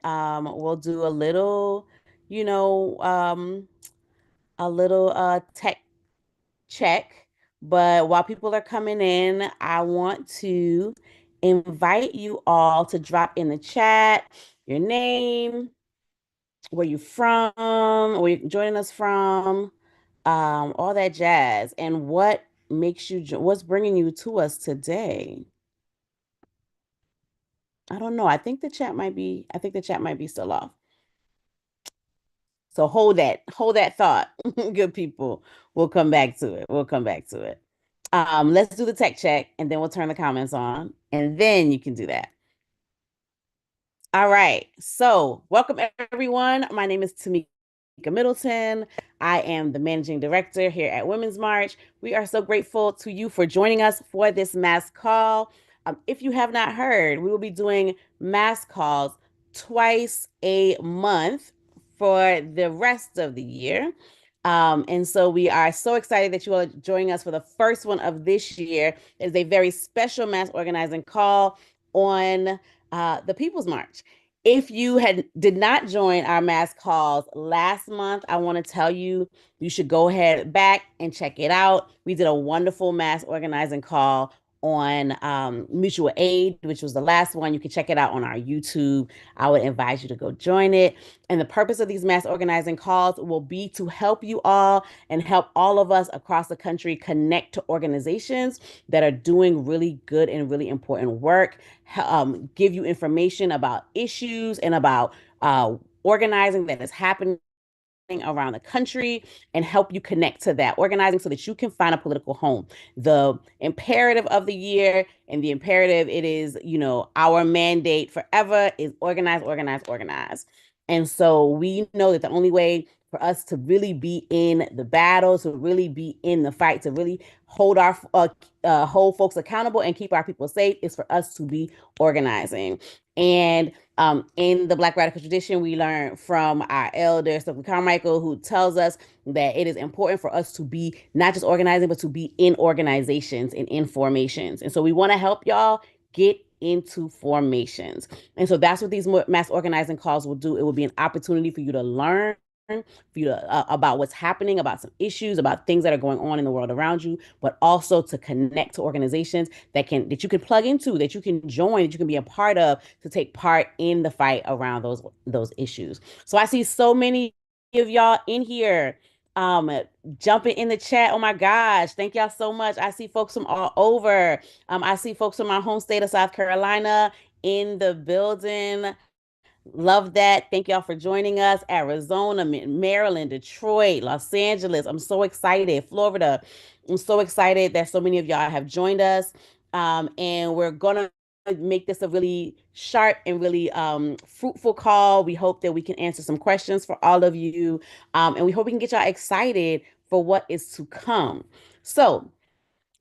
that we'll do you know, um, a little tech check. But while people are coming in, I want to invite you all to drop in the chat your name, where you're from, where you're joining us from, all that jazz, and what's bringing you to us today. I don't know. I think the chat might be still off. So hold that thought, good people. We'll come back to it. We'll come back to it. Let's do the tech check and then we'll turn the comments on and then you can do that. All right. So, welcome everyone. My name is Tamika Middleton. I am the managing director here at Women's March. We are so grateful to you for joining us for this mass call. If you have not heard, we will be doing mass calls twice a month for the rest of the year. And so we are so excited that you are joining us for the first one of this year. It is a very special mass organizing call on the People's March. If you did not join our mass calls last month, I want to tell you you should go ahead back and check it out. We did a wonderful mass organizing call on mutual aid, which was the last one. You can check it out on our YouTube. I would advise you to go join it. And the purpose of these mass organizing calls will be to help you all and help all of us across the country connect to organizations that are doing really good and really important work, give you information about issues and about organizing that is happening around the country and help you connect to that organizing so that you can find a political home. The imperative of the year and the imperative it is, our mandate forever is organize, organize, organize. And so we know that the only way for us to really be in the battle, to really be in the fight, to really hold folks accountable and keep our people safe is for us to be organizing. And in the Black radical tradition, we learn from our elder, Stokely Carmichael, who tells us that it is important for us to be not just organizing, but to be in organizations and in formations. And so we want to help y'all get into formations. And so that's what these mass organizing calls will do. It will be an opportunity for you to learn, for you to about what's happening, about some issues, about things that are going on in the world around you, but also to connect to organizations that you can plug into, that you can join, that you can be a part of, to take part in the fight around those issues. So I see so many of y'all in here um jumping in the chat. Oh my gosh, thank y'all so much. I see folks from all over. I see folks from my home state of South Carolina in the building. Love that. Thank y'all for joining us. Arizona, Maryland, Detroit, Los Angeles. I'm so excited. Florida. I'm so excited that so many of y'all have joined us. And we're gonna make this a really sharp and really fruitful call. We hope that we can answer some questions for all of you. And we hope we can get y'all excited for what is to come. So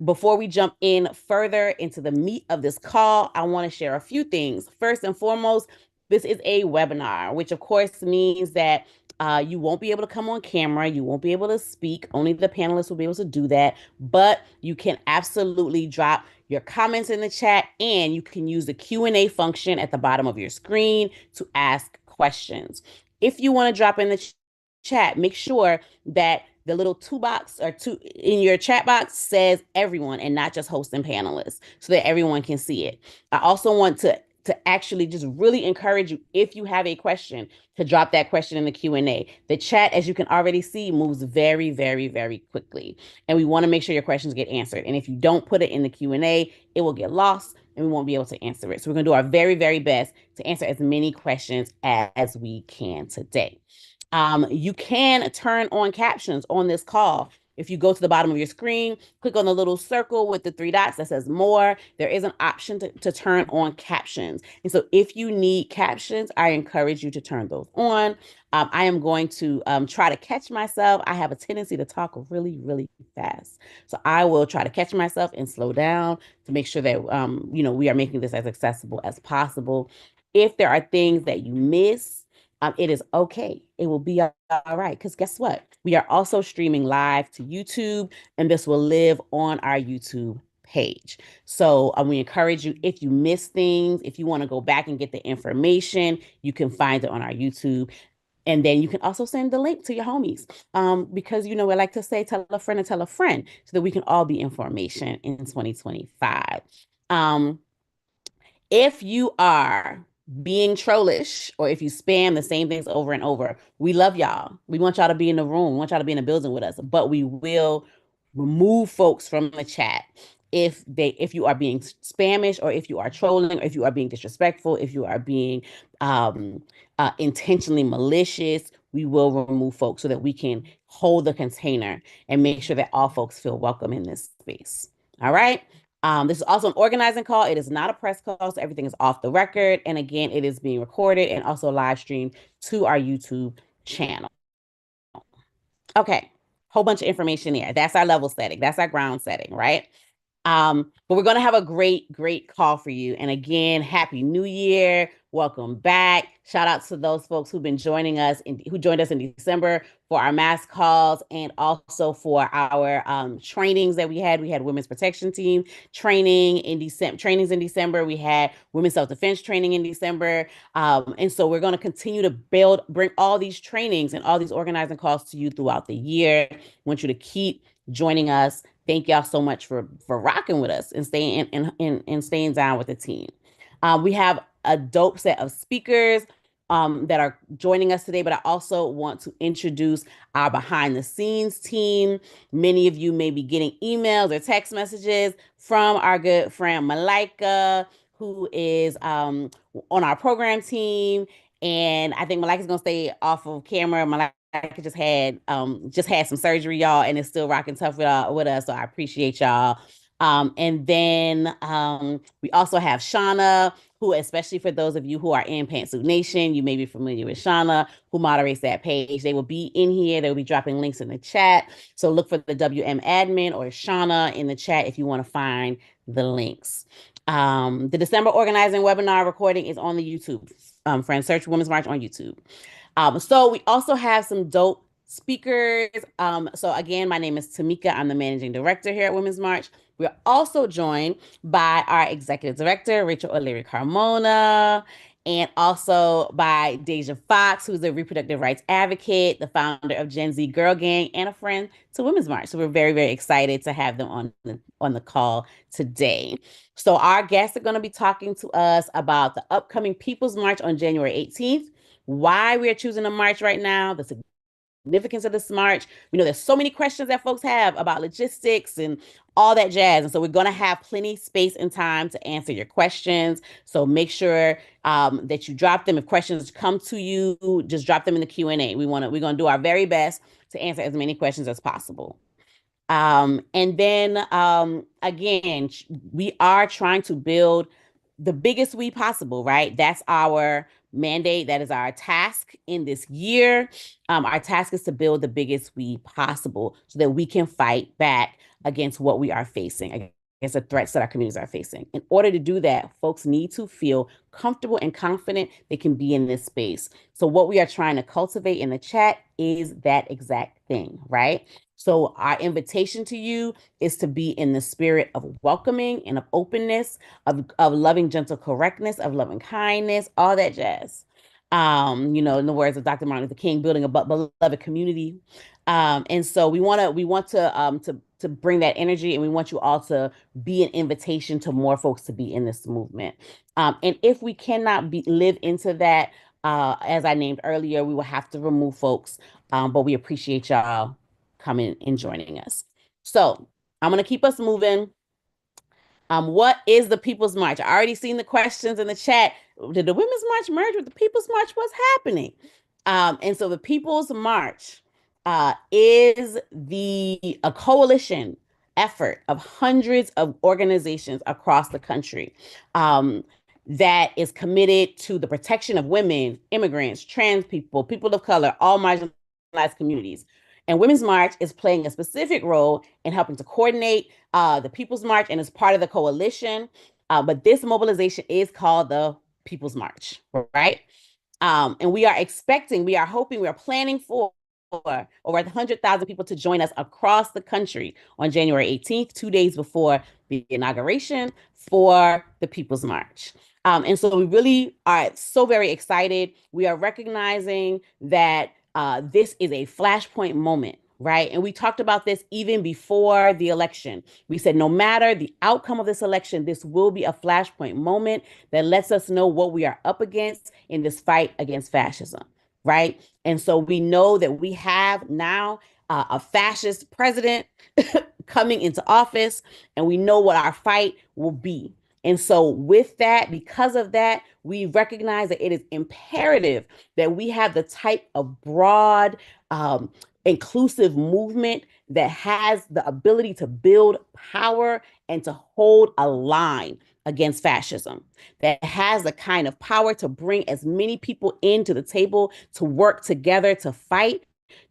before we jump in further into the meat of this call, I want to share a few things. First and foremost, this is a webinar, which of course means that you won't be able to come on camera. You won't be able to speak. Only the panelists will be able to do that. But you can absolutely drop your comments in the chat and you can use the Q&A function at the bottom of your screen to ask questions. If you want to drop in the chat, make sure that the little box or two in your chat box says everyone and not just host and panelists so that everyone can see it. I also want to actually just really encourage you, if you have a question, to drop that question in the Q&A. The chat, as you can already see, moves very, very, very quickly. And we want to make sure your questions get answered. And if you don't put it in the Q&A, it will get lost and we won't be able to answer it. So we're going to do our very, very best to answer as many questions as we can today. You can turn on captions on this call. If you go to the bottom of your screen, click on the little circle with the three dots that says more, there is an option to turn on captions. And so if you need captions, I encourage you to turn those on. I am going to try to catch myself. I have a tendency to talk really, really fast. So I will try to catch myself and slow down to make sure that, we are making this as accessible as possible. If there are things that you miss, it is okay. It will be all right. Because guess what? We are also streaming live to YouTube, and this will live on our YouTube page. So we encourage you, if you miss things, if you want to go back and get the information, you can find it on our YouTube. And then you can also send the link to your homies. Because we like to say, tell a friend and tell a friend so that we can all be information in 2025. Um, if you are being trollish or if you spam the same things over and over, we love y'all. We want y'all to be in the room. We want y'all to be in the building with us, but we will remove folks from the chat if you are being spamish or if you are trolling or if you are being disrespectful, if you are being intentionally malicious. We will remove folks so that we can hold the container and make sure that all folks feel welcome in this space. All right. This is also an organizing call. It is not a press call, so everything is off the record. And again, it is being recorded and also live streamed to our YouTube channel. Okay, whole bunch of information there. That's our level setting. That's our ground setting, right? But we're gonna have a great, great call for you. And again, Happy New Year. Welcome back. Shout out to those folks who've been joining us who joined us in December for our mass calls and also for our trainings that we had. We had Women's Protection Team training in December, trainings in December. We had Women's Self-Defense training in December. And so we're going to continue to bring all these trainings and all these organizing calls to you throughout the year. I want you to keep joining us. Thank y'all so much for rocking with us and staying down with the team. We have a dope set of speakers that are joining us today, but I also want to introduce our behind the scenes team. Many of you may be getting emails or text messages from our good friend Malika, who is on our program team. And I think Malika's gonna stay off of camera. Malika just had some surgery, y'all, and it's still rocking tough with us. So I appreciate y'all. And then we also have Shauna, who, especially for those of you who are in Pantsuit Nation, you may be familiar with Shauna, who moderates that page. They will be in here. They will be dropping links in the chat. So look for the WM admin or Shauna in the chat if you want to find the links. The December organizing webinar recording is on the YouTube. Friends, search Women's March on YouTube. So we also have some dope speakers. So again, my name is Tamika. I'm the managing director here at Women's March. We're also joined by our executive director, Rachel O'Leary Carmona, and also by Deja Fox, who's a reproductive rights advocate, the founder of Gen Z Girl Gang, and a friend to Women's March. So we're very, very excited to have them on the call today. So our guests are going to be talking to us about the upcoming People's March on January 18th, why we are choosing a march right now, the significance of this march. We know there's so many questions that folks have about logistics and all that jazz. And so we're going to have plenty space and time to answer your questions. So make sure that you drop them. If questions come to you, just drop them in the Q&A. We're going to do our very best to answer as many questions as possible. And then again, we are trying to build the biggest we possible, right? That's our mandate. That is our task in this year. Our task is to build the biggest we possible so that we can fight back against what we are facing, against the threats that our communities are facing. In order to do that, folks need to feel comfortable and confident they can be in this space. So what we are trying to cultivate in the chat is that exact thing, right? So our invitation to you is to be in the spirit of welcoming and of openness, of loving, gentle correctness, of loving kindness, all that jazz. In the words of Dr. Martin Luther King, building a beloved community. And so we want to bring that energy, and we want you all to be an invitation to more folks to be in this movement. And if we cannot live into that, as I named earlier, we will have to remove folks. But we appreciate y'all coming and joining us. So I'm going to keep us moving. What is the People's March? I already seen the questions in the chat. Did the Women's March merge with the People's March? What's happening? And so the People's March is a coalition effort of hundreds of organizations across the country that is committed to the protection of women, immigrants, trans people, people of color, all marginalized communities. And Women's March is playing a specific role in helping to coordinate the People's March and is part of the coalition. But this mobilization is called the People's March, right? And we are hoping, we are planning for over 100,000 people to join us across the country on January 18th, 2 days before the inauguration for the People's March. And so we really are so very excited. We are recognizing that this is a flashpoint moment, right? And we talked about this even before the election. We said no matter the outcome of this election, this will be a flashpoint moment that lets us know what we are up against in this fight against fascism, right? And so we know that we have now a fascist president coming into office, and we know what our fight will be. And so, with that, because of that, we recognize that it is imperative that we have the type of broad, inclusive movement that has the ability to build power and to hold a line against fascism, that has the kind of power to bring as many people into the table to work together to fight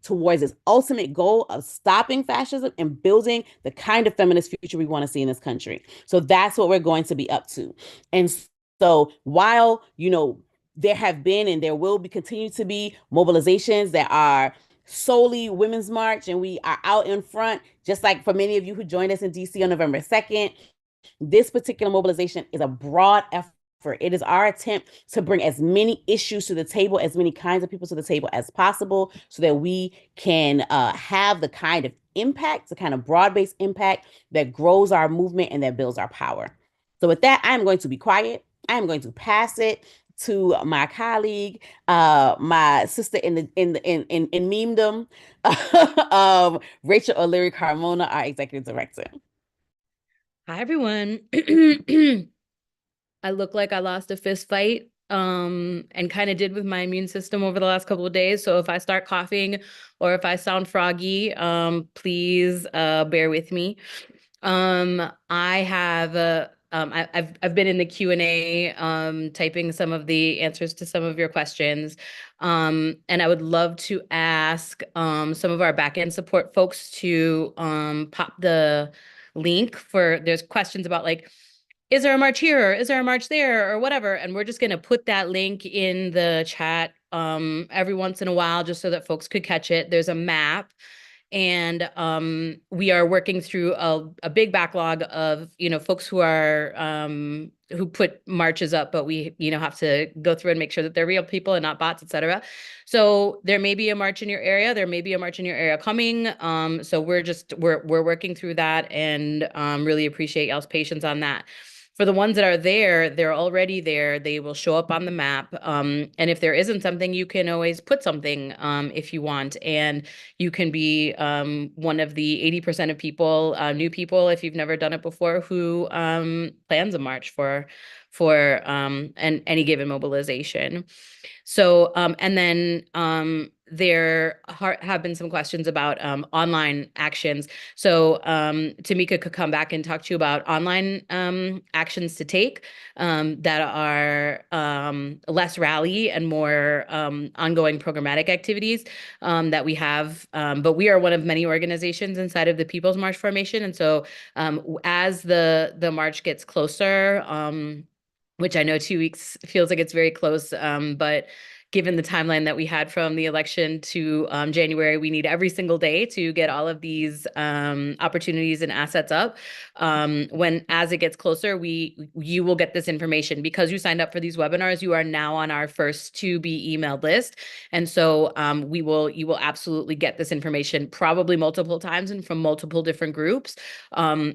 towards this ultimate goal of stopping fascism and building the kind of feminist future we want to see in this country. So that's what we're going to be up to. And so while, there have been and there will be continue to be mobilizations that are solely Women's March, and we are out in front, just like for many of you who joined us in DC on November 2nd, this particular mobilization is a broad effort. It is our attempt to bring as many issues to the table, as many kinds of people to the table as possible, so that we can have the kind of impact, the kind of broad-based impact that grows our movement and that builds our power. So with that, I'm going to be quiet. I'm going to pass it to my colleague, my sister in memedom, Rachel O'Leary Carmona, our executive director. Hi, everyone. I look like I lost a fist fight and kind of did with my immune system over the last couple of days. So if I start coughing or if I sound froggy, please bear with me. I have I've been in the Q&A typing some of the answers to some of your questions. And I would love to ask some of our backend support folks to pop the link for there's questions about like, is there a march here or is there a march there or whatever, and we're just going to put that link in the chat every once in a while just so that folks could catch it. There's a map, and we are working through a big backlog of folks who are who put marches up, but we have to go through and make sure that they're real people and not bots, etc. So there may be a march in your area, there may be a march in your area coming. So we're working through that, and really appreciate y'all's patience on that. For the ones that are there, they're already there. They will show up on the map. And if there isn't something, you can always put something if you want. And you can be one of the 80% of people, new people, if you've never done it before, who plans a march for any given mobilization. So, and then there have been some questions about online actions. So Tamika could come back and talk to you about online actions to take that are less rally and more ongoing programmatic activities that we have. But we are one of many organizations inside of the People's March Formation. And so as the march gets closer, which I know 2 weeks feels like it's very close, but given the timeline that we had from the election to January, we need every single day to get all of these opportunities and assets up. As it gets closer, you will get this information because you signed up for these webinars. You are now on our first to be emailed list, and so you will absolutely get this information probably multiple times and from multiple different groups.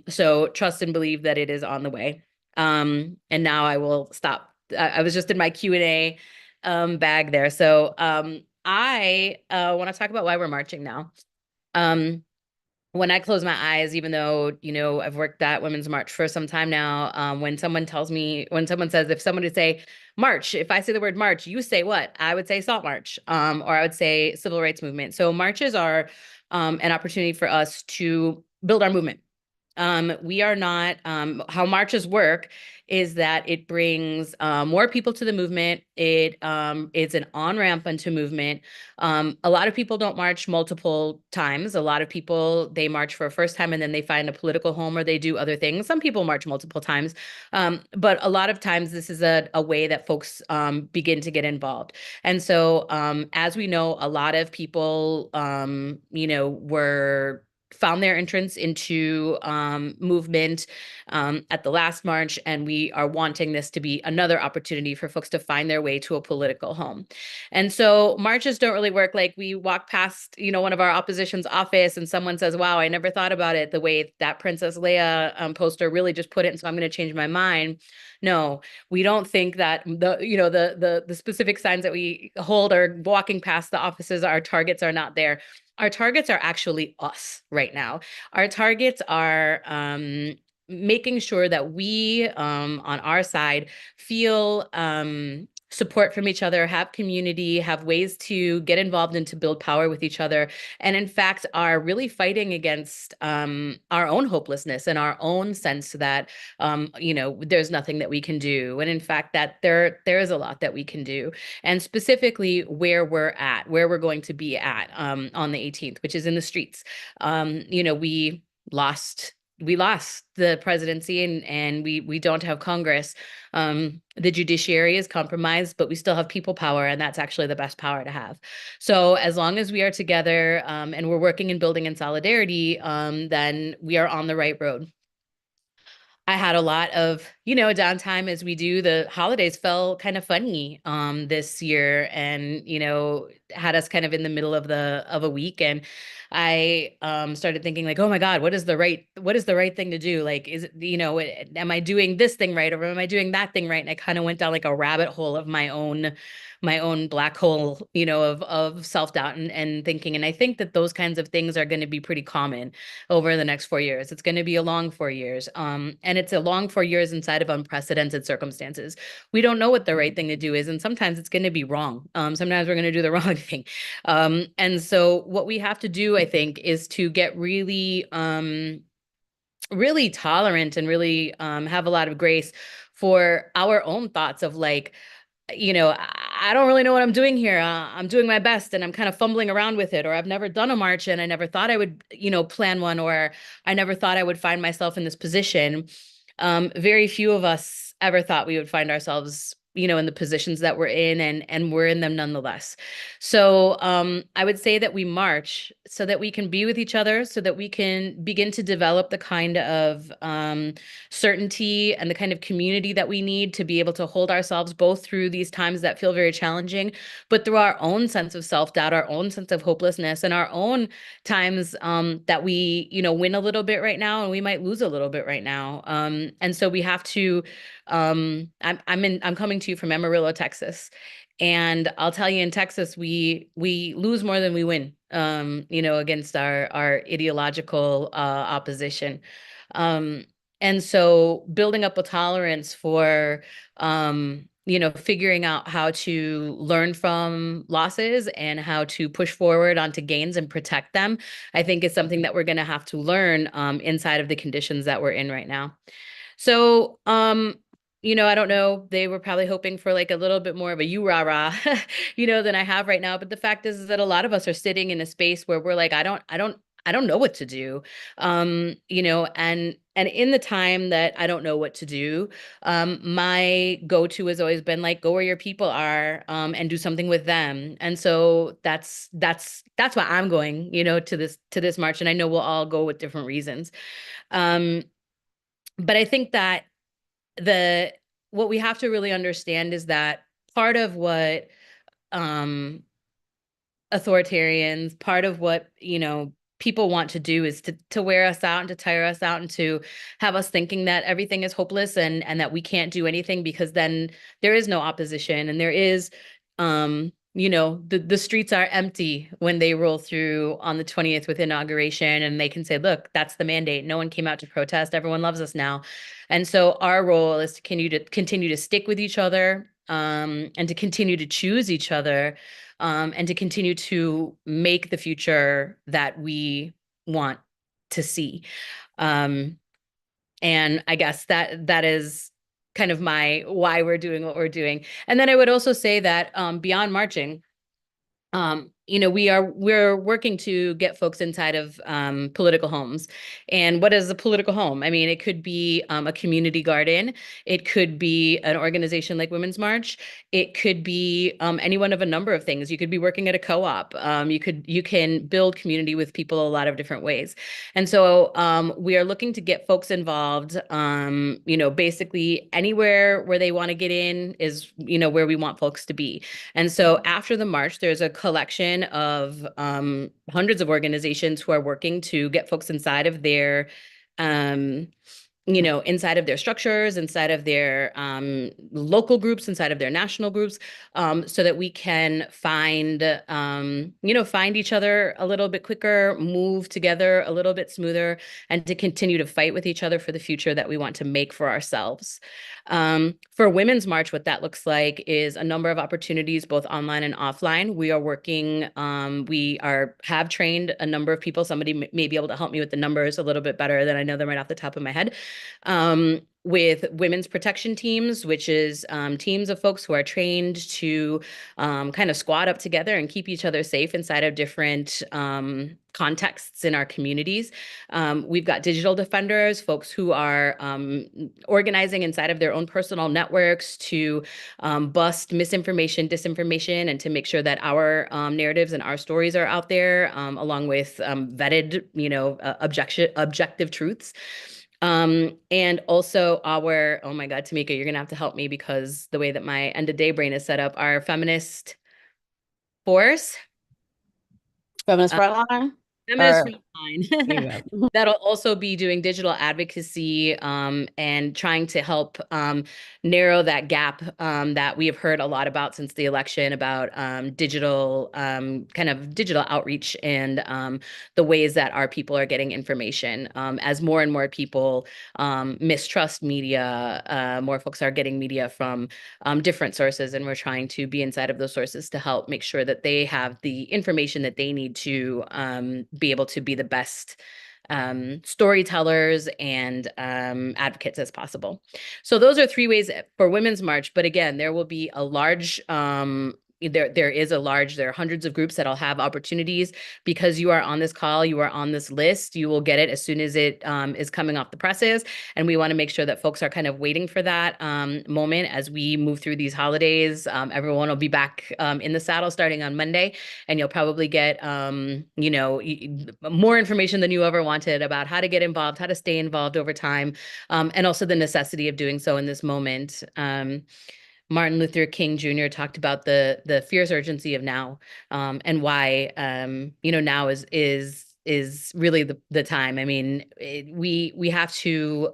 So trust and believe that it is on the way. And now I will stop. I was just in my Q&A bag there. So I want to talk about why we're marching now. When I close my eyes, even though, I've worked at Women's March for some time now, when someone says, if someone would say march, if I say the word march, you say what? I would say salt march, or I would say civil rights movement. So marches are an opportunity for us to build our movement. We are not, how marches work is that it brings more people to the movement. It's an on-ramp into movement. A lot of people don't march multiple times. A lot of people, they march for a first time and then they find a political home or they do other things. Some people march multiple times, but a lot of times this is a way that folks begin to get involved. And so as we know, a lot of people, were found their entrance into movement at the last march, and we are wanting this to be another opportunity for folks to find their way to a political home. And so marches don't really work like we walk past, one of our opposition's office and someone says, wow, I never thought about it the way that Princess Leia poster really just put it, and so I'm going to change my mind. No, we don't think that the specific signs that we hold or walking past the offices, our targets are not there. Our targets are actually us right now. Our targets are making sure that we, on our side, feel support from each other, have community, have ways to get involved and to build power with each other, and in fact are really fighting against our own hopelessness and our own sense that there's nothing that we can do, and in fact that there is a lot that we can do, and specifically where we're going to be at on the 18th, which is in the streets. We lost the presidency, and we don't have Congress. The judiciary is compromised, but we still have people power, and that's actually the best power to have. So as long as we are together and we're working and building in solidarity, then we are on the right road. I had a lot of, downtime as we do. The holidays fell kind of funny this year, and had us kind of in the middle of a week. And I started thinking like, oh my God, what is the right thing to do? Like, is it, am I doing this thing right, or am I doing that thing right? And I kind of went down like a rabbit hole of my own black hole, of self-doubt and thinking. And I think that those kinds of things are going to be pretty common over the next 4 years. It's going to be a long 4 years. And it's a long 4 years inside of unprecedented circumstances. We don't know what the right thing to do is. And sometimes it's going to be wrong. Sometimes we're going to do the wrong thing. And so what we have to do, I think, is to get really tolerant and really have a lot of grace for our own thoughts of like, I don't really know what I'm doing here. I'm doing my best and I'm kind of fumbling around with it. Or I've never done a march and I never thought I would, plan one, or I never thought I would find myself in this position. Very few of us ever thought we would find ourselves, in the positions that we're in, and we're in them nonetheless. So I would say that we march so that we can be with each other, so that we can begin to develop the kind of certainty and the kind of community that we need to be able to hold ourselves both through these times that feel very challenging, but through our own sense of self-doubt, our own sense of hopelessness, and our own times that we, win a little bit right now and we might lose a little bit right now. And so we have to I'm coming to you from Amarillo, Texas. And I'll tell you, in Texas, we lose more than we win, against our ideological opposition. Um, and so building up a tolerance for figuring out how to learn from losses and how to push forward onto gains and protect them, I think is something that we're going to have to learn inside of the conditions that we're in right now. So, I don't know. They were probably hoping for like a little bit more of a you rah rah, than I have right now. But the fact is that a lot of us are sitting in a space where we're like, I don't know what to do. And in the time that I don't know what to do, my go-to has always been like, go where your people are, and do something with them. And so that's why I'm going, to this march. And I know we'll all go with different reasons. Um, but I think that the what we have to really understand is that part of what um authoritarians, part of what, people want to do is to wear us out and to tire us out and to have us thinking that everything is hopeless and that we can't do anything, because then there is no opposition, and there is the streets are empty when they roll through on the 20th with inauguration, and they can say, look, that's the mandate. No one came out to protest. Everyone loves us now. And so our role is to continue to stick with each other, and to continue to choose each other, and to continue to make the future that we want to see. Um, and I guess that is kind of my why we're doing what we're doing. And then I would also say that beyond marching, we're working to get folks inside of political homes. And what is a political home? I mean, it could be a community garden. It could be an organization like Women's March. It could be any one of a number of things. You could be working at a co-op. You can build community with people a lot of different ways. And so we are looking to get folks involved. Basically anywhere where they want to get in is, where we want folks to be. And so after the march, there's a collection of hundreds of organizations who are working to get folks um, inside of their structures, inside of their local groups, inside of their national groups, so that we can find each other a little bit quicker, move together a little bit smoother, and to continue to fight with each other for the future that we want to make for ourselves. For Women's March, what that looks like is a number of opportunities, both online and offline. We are working, have trained a number of people. Somebody may be able to help me with the numbers a little bit better than I know them right off the top of my head. With women's protection teams, which is teams of folks who are trained to kind of squad up together and keep each other safe inside of different contexts in our communities. We've got digital defenders, folks who are organizing inside of their own personal networks to bust misinformation, disinformation, and to make sure that our narratives and our stories are out there, along with vetted, objective truths. And also oh my God, Tamika, you're gonna have to help me because the way that my end of day brain is set up, our feminist force. Feminist Frontline? Feminist Or Frontline. there you go. That'll also be doing digital advocacy and trying to help narrow that gap that we have heard a lot about since the election about digital kind of digital outreach and the ways that our people are getting information. As more and more people mistrust media, more folks are getting media from different sources, and we're trying to be inside of those sources to help make sure that they have the information that they need to be able to be the best storytellers and advocates as possible. So those are 3 ways for Women's March. But again, there will be a large there are hundreds of groups that'll have opportunities. Because you are on this call, you are on this list, you will get it as soon as it is coming off the presses. And we want to make sure that folks are kind of waiting for that moment as we move through these holidays. Everyone will be back in the saddle starting on Monday, and you'll probably get more information than you ever wanted about how to get involved, how to stay involved over time, and also the necessity of doing so in this moment. Martin Luther King Jr. talked about the fierce urgency of now, and why now is really the time. I mean, we have to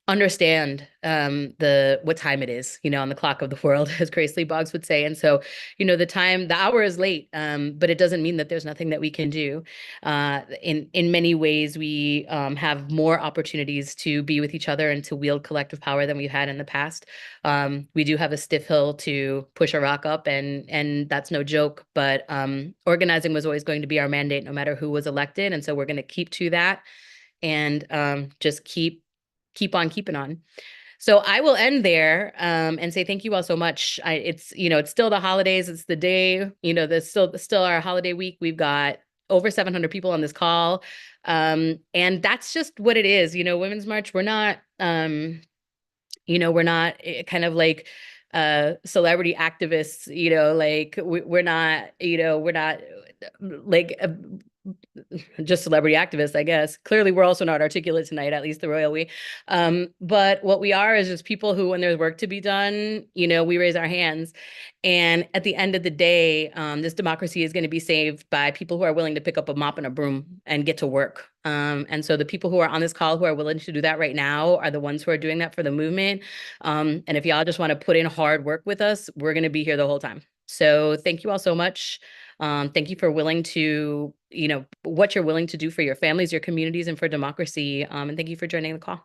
understand what time it is, on the clock of the world, as Grace Lee Boggs would say. And so, the hour is late, but it doesn't mean that there's nothing that we can do. In many ways, we have more opportunities to be with each other and to wield collective power than we've had in the past. We do have a stiff hill to push a rock up, and that's no joke. But organizing was always going to be our mandate, no matter who was elected. And so we're going to keep to that, and just keep on keeping on. So I will end there and say thank you all so much. It's still the holidays. It's the day, there's still our holiday week. We've got over 700 people on this call. And that's just what it is. Women's March, we're not, we're not kind of like celebrity activists, like we're not, we're not like just celebrity activists, I guess. Clearly, we're also not articulate tonight, at least the royal we. But what we are is just people who, when there's work to be done, we raise our hands. And at the end of the day, this democracy is going to be saved by people who are willing to pick up a mop and a broom and get to work. And so the people who are on this call who are willing to do that right now are the ones who are doing that for the movement. And if y'all just want to put in hard work with us, we're going to be here the whole time. So thank you all so much. Thank you for what you're willing to do for your families, your communities, and for democracy. And thank you for joining the call.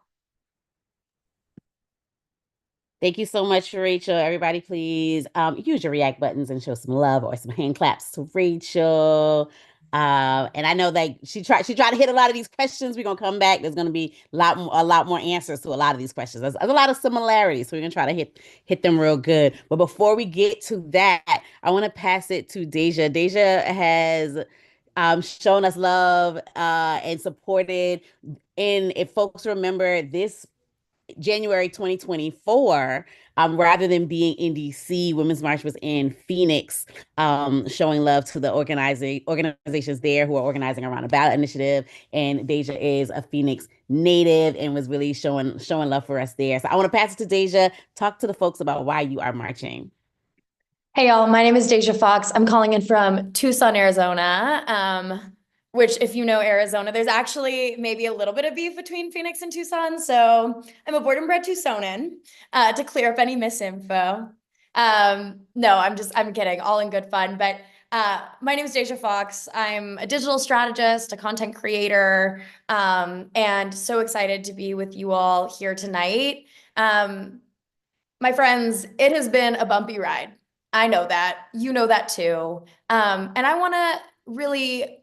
Thank you so much, Rachel. Everybody, please use your react buttons and show some love or some hand claps to Rachel. And I know that she tried to hit a lot of these questions. We're gonna come back. There's gonna be a lot more answers to a lot of these questions. There's a lot of similarities, so we're gonna try to hit them real good. But before we get to that, I want to pass it to Deja. Deja has shown us love and supported. And if folks remember this January 2024, rather than being in DC, Women's March was in Phoenix, showing love to the organizations there who are organizing around a ballot initiative. And Deja is a Phoenix native and was really showing love for us there. So I want to pass it to Deja. Talk to the folks about why you are marching. Hey y'all, my name is Deja Fox. I'm calling in from Tucson, Arizona. Which if you know Arizona, there's actually maybe a little bit of beef between Phoenix and Tucson. So I'm a born and bred Tucsonan, to clear up any misinfo. No, I'm kidding, all in good fun. But my name is Deja Fox. I'm a digital strategist, a content creator, and so excited to be with you all here tonight. My friends, it has been a bumpy ride. I know that. You know that too. And I want to really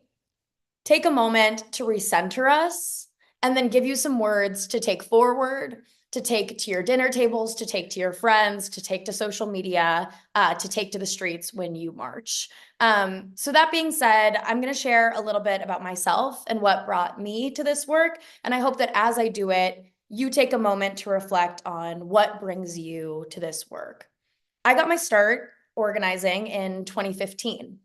take a moment to recenter us and then give you some words to take forward, to take to your dinner tables, to take to your friends, to take to social media, to take to the streets when you march. So that being said, I'm going to share a little bit about myself and what brought me to this work. And I hope that as I do it, you take a moment to reflect on what brings you to this work. I got my start organizing in 2015.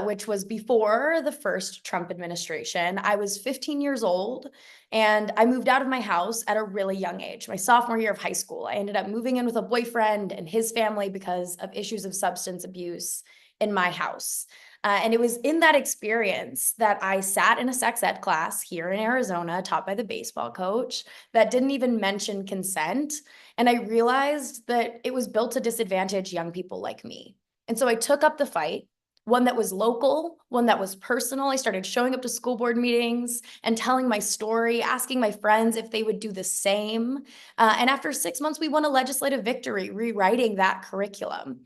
Which was before the first Trump administration. I was 15 years old and I moved out of my house at a really young age, my sophomore year of high school. I ended up moving in with a boyfriend and his family because of issues of substance abuse in my house. And it was in that experience that I sat in a sex ed class here in Arizona, taught by the baseball coach, that didn't even mention consent. And I realized that it was built to disadvantage young people like me. And so I took up the fight, one that was local, one that was personal. I started showing up to school board meetings and telling my story, asking my friends if they would do the same. And after 6 months, we won a legislative victory, rewriting that curriculum.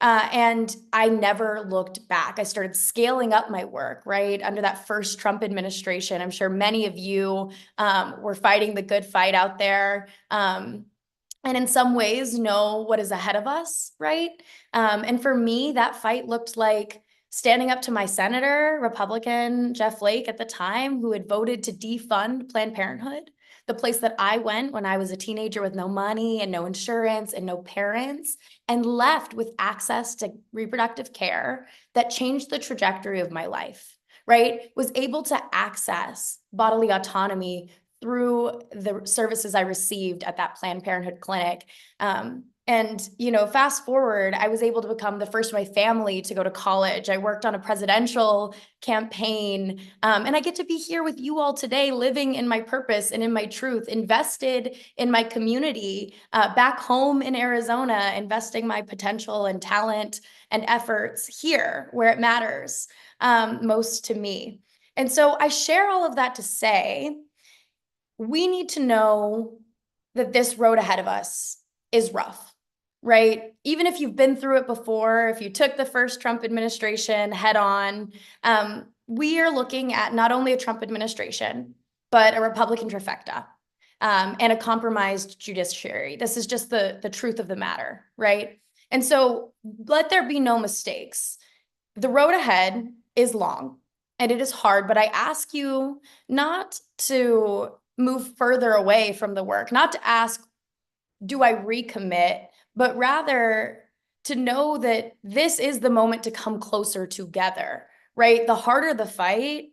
And I never looked back. I started scaling up my work, right? Under that first Trump administration. I'm sure many of you were fighting the good fight out there. And in some ways know what is ahead of us, right? And for me, that fight looked like standing up to my senator, Republican Jeff Flake at the time, who had voted to defund Planned Parenthood, the place that I went when I was a teenager with no money and no insurance and no parents, and left with access to reproductive care that changed the trajectory of my life, right? Was able to access bodily autonomy through the services I received at that Planned Parenthood clinic. And, you know, fast forward, I was able to become the first of my family to go to college. I worked on a presidential campaign, and I get to be here with you all today, living in my purpose and in my truth, invested in my community, back home in Arizona, investing my potential and talent and efforts here where it matters most to me. And so I share all of that to say, we need to know that this road ahead of us is rough, right? Even if you've been through it before, if you took the first Trump administration head on, we are looking at not only a Trump administration, but a Republican trifecta, and a compromised judiciary. This is just the truth of the matter, right? And so let there be no mistakes. The road ahead is long and it is hard, but I ask you not to move further away from the work, not to ask, do I recommit, but rather to know that this is the moment to come closer together, right? The harder the fight,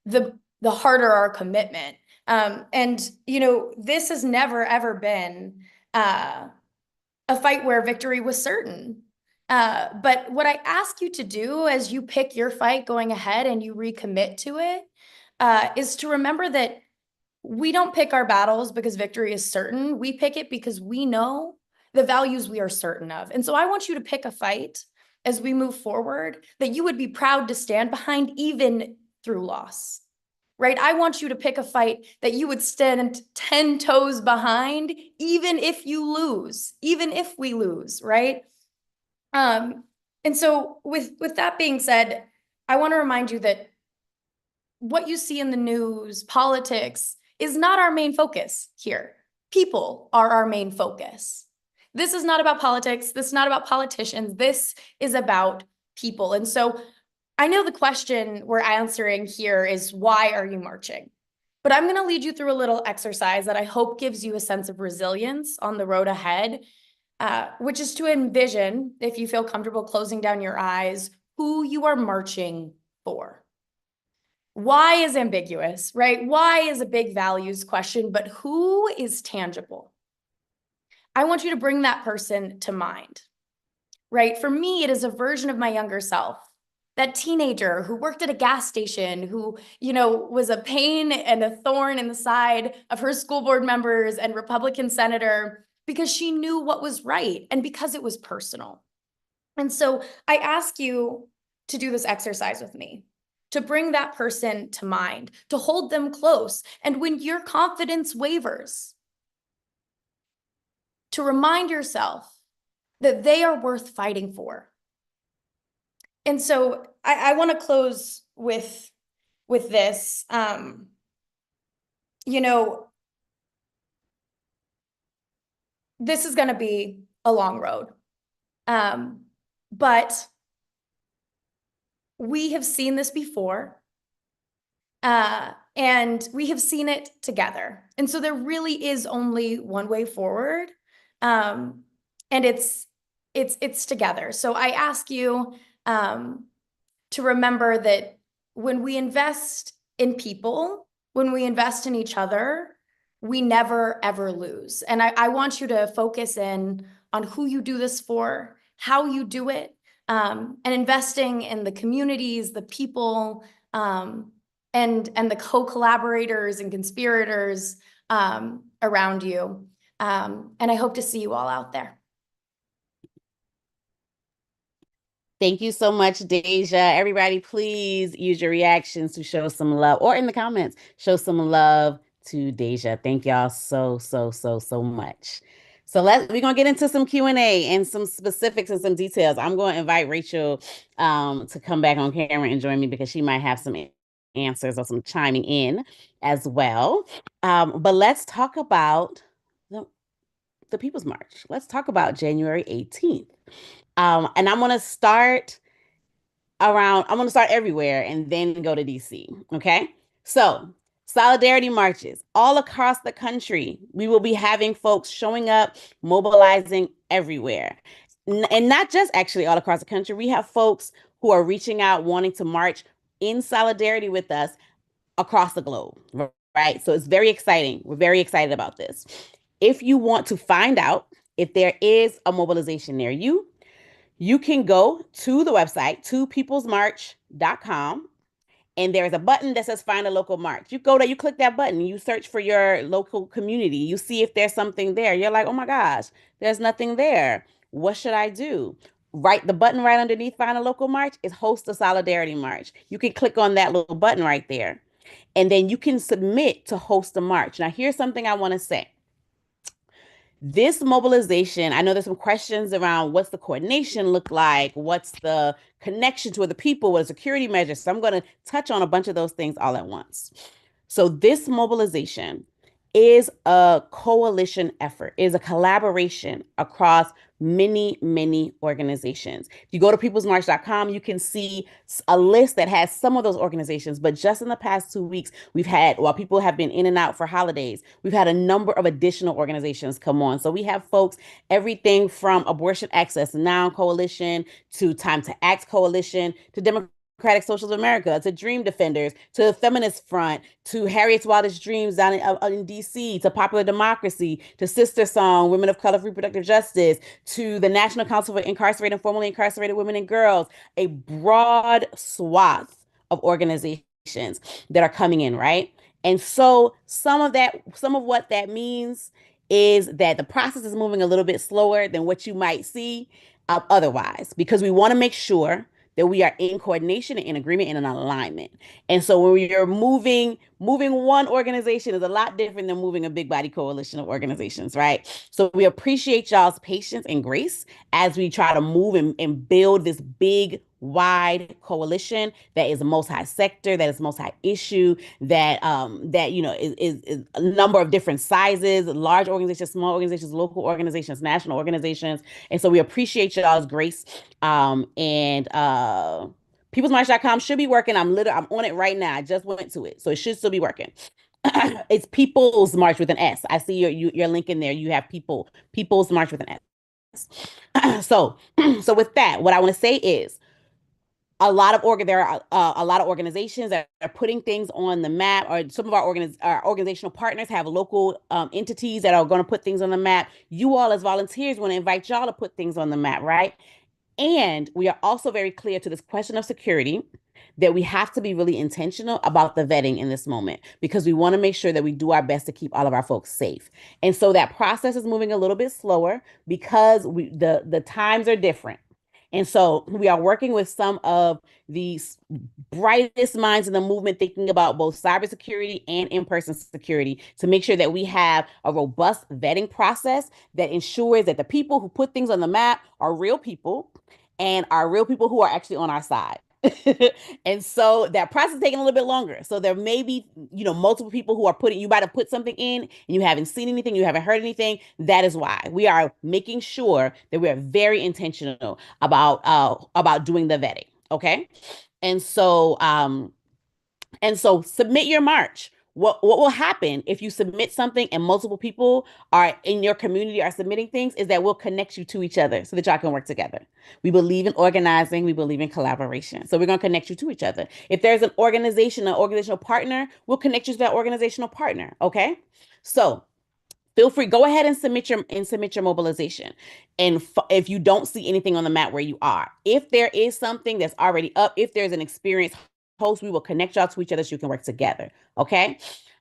the harder our commitment. And, you know, this has never, ever been a fight where victory was certain. But what I ask you to do as you pick your fight going ahead and you recommit to it, is to remember that we don't pick our battles because victory is certain. We pick it because we know the values we are certain of. And so I want you to pick a fight as we move forward that you would be proud to stand behind even through loss, right? I want you to pick a fight that you would stand 10 toes behind, even if you lose, even if we lose, right? And so with that being said, I want to remind you that what you see in the news, politics, is not our main focus here. People are our main focus. This is not about politics. This is not about politicians. This is about people. And so I know the question we're answering here is, why are you marching? But I'm going to lead you through a little exercise that I hope gives you a sense of resilience on the road ahead, which is to envision, if you feel comfortable closing down your eyes, who you are marching for. Why is ambiguous, right? Why is a big values question, but who is tangible? I want you to bring that person to mind, right? For me, it is a version of my younger self, that teenager who worked at a gas station, who, was a pain and a thorn in the side of her school board members and Republican senator, because she knew what was right and because it was personal. And so I ask you to do this exercise with me, to bring that person to mind, to hold them close. And when your confidence wavers, to remind yourself that they are worth fighting for. And so I want to close with this. This is going to be a long road. But we have seen this before. And we have seen it together. And so there really is only one way forward. And it's together. So I ask you to remember that when we invest in people, when we invest in each other, we never, ever lose. And I want you to focus in on who you do this for, how you do it, and investing in the communities, the people, and the co-collaborators and conspirators around you. And I hope to see you all out there. Thank you so much, Deja. Everybody, please use your reactions to show some love, or in the comments, show some love to Deja. Thank y'all so, so, so, so much. So we're gonna get into some Q&A and some specifics and some details. I'm going to invite Rachel to come back on camera and join me, because she might have some answers or some chiming in as well. But let's talk about the People's March. Let's talk about January 18th. And I'm going to start everywhere and then go to DC. Okay. So solidarity marches all across the country. We will be having folks showing up, mobilizing everywhere. And not just actually all across the country. We have folks who are reaching out, wanting to march in solidarity with us across the globe. Right. So it's very exciting. We're very excited about this. If you want to find out if there is a mobilization near you, you can go to the website, topeoplesmarch.com, and there's a button that says find a local march. You go there, you click that button, you search for your local community, you see if there's something there. You're like, oh my gosh, there's nothing there. What should I do? The button right underneath find a local march is host a solidarity march. You can click on that little button right there, and then you can submit to host a march. Now, here's something I want to say. This mobilization, I know there's some questions around what's the coordination look like, what's the connection to other people, what are security measures. So I'm going to touch on a bunch of those things all at once. So this mobilization is a coalition effort, is a collaboration across many, many organizations. If you go to peoplesmarch.com, you can see a list that has some of those organizations. But just in the past 2 weeks, while people have been in and out for holidays, we've had a number of additional organizations come on. So we have folks, everything from Abortion Access Now Coalition to Time to Act Coalition to Democratic Socialists of America, to Dream Defenders, to the Feminist Front, to Harriet's Wildest Dreams down in DC, to Popular Democracy, to Sister Song, Women of Color for Reproductive Justice, to the National Council for Incarcerated and Formerly Incarcerated Women and Girls, a broad swath of organizations that are coming in, right? And so some of what that means is that the process is moving a little bit slower than what you might see otherwise, because we want to make sure that we are in coordination and in agreement and in alignment. And so when you're moving one organization is a lot different than moving a big body coalition of organizations, right? So we appreciate y'all's patience and grace as we try to move and build this big wide coalition that is multi-sector, that is multi-issue, that is a number of different sizes, large organizations, small organizations, local organizations, national organizations. And so we appreciate y'all's grace. And peoplesmarch.com should be working. I'm on it right now. I just went to it. So it should still be working. It's People's March with an S. I see your link in there. You have People's March with an S. So with that, what I want to say is there are a lot of organizations that are putting things on the map, or some of our organizational partners have local entities that are going to put things on the map. You all as volunteers want to invite y'all to put things on the map, right? And we are also very clear to this question of security that we have to be really intentional about the vetting in this moment, because we want to make sure that we do our best to keep all of our folks safe. And so that process is moving a little bit slower because the times are different. And so we are working with some of these brightest minds in the movement, thinking about both cybersecurity and in-person security, to make sure that we have a robust vetting process that ensures that the people who put things on the map are real people, and are real people who are actually on our side. And so that process is taking a little bit longer. So there may be, multiple people who are you might have put something in and you haven't seen anything, you haven't heard anything. That is why we are making sure that we are very intentional about doing the vetting. Okay. And so submit your march. What will happen if you submit something and multiple people are in your community are submitting things is that we'll connect you to each other so that y'all can work together. We believe in organizing. We believe in collaboration. So we're going to connect you to each other. If there's an organizational partner, we'll connect you to that organizational partner. Okay. So feel free, go ahead and submit your mobilization. And if you don't see anything on the map where you are, if there is something that's already up, if there's an experienced host, we will connect y'all to each other so you can work together. Okay.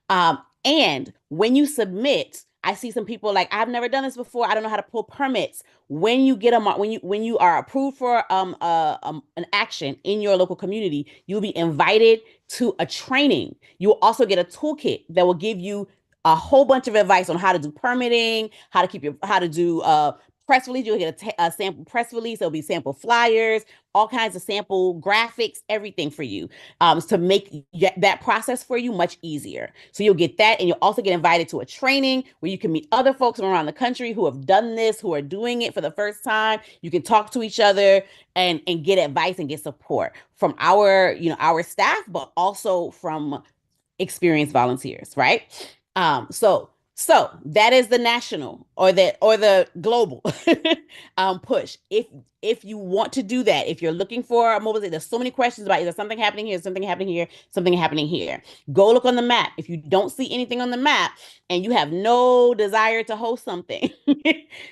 And when you submit, I see some people like, I've never done this before. I don't know how to pull permits. When you get when you are approved for an action in your local community, you'll be invited to a training. You will also get a toolkit that will give you a whole bunch of advice on how to do permitting, how to do press release. You'll get a sample press release. There'll be sample flyers, all kinds of sample graphics, everything for you to make that process for you much easier. So you'll get that, and you'll also get invited to a training where you can meet other folks from around the country who have done this, who are doing it for the first time. You can talk to each other and get advice and get support from our staff, but also from experienced volunteers, right? So that is the national or the global push. If you want to do that, if you're looking for a mobilization, there's so many questions about, is there something happening here, something happening here, something happening here. Go look on the map. If you don't see anything on the map and you have no desire to host something,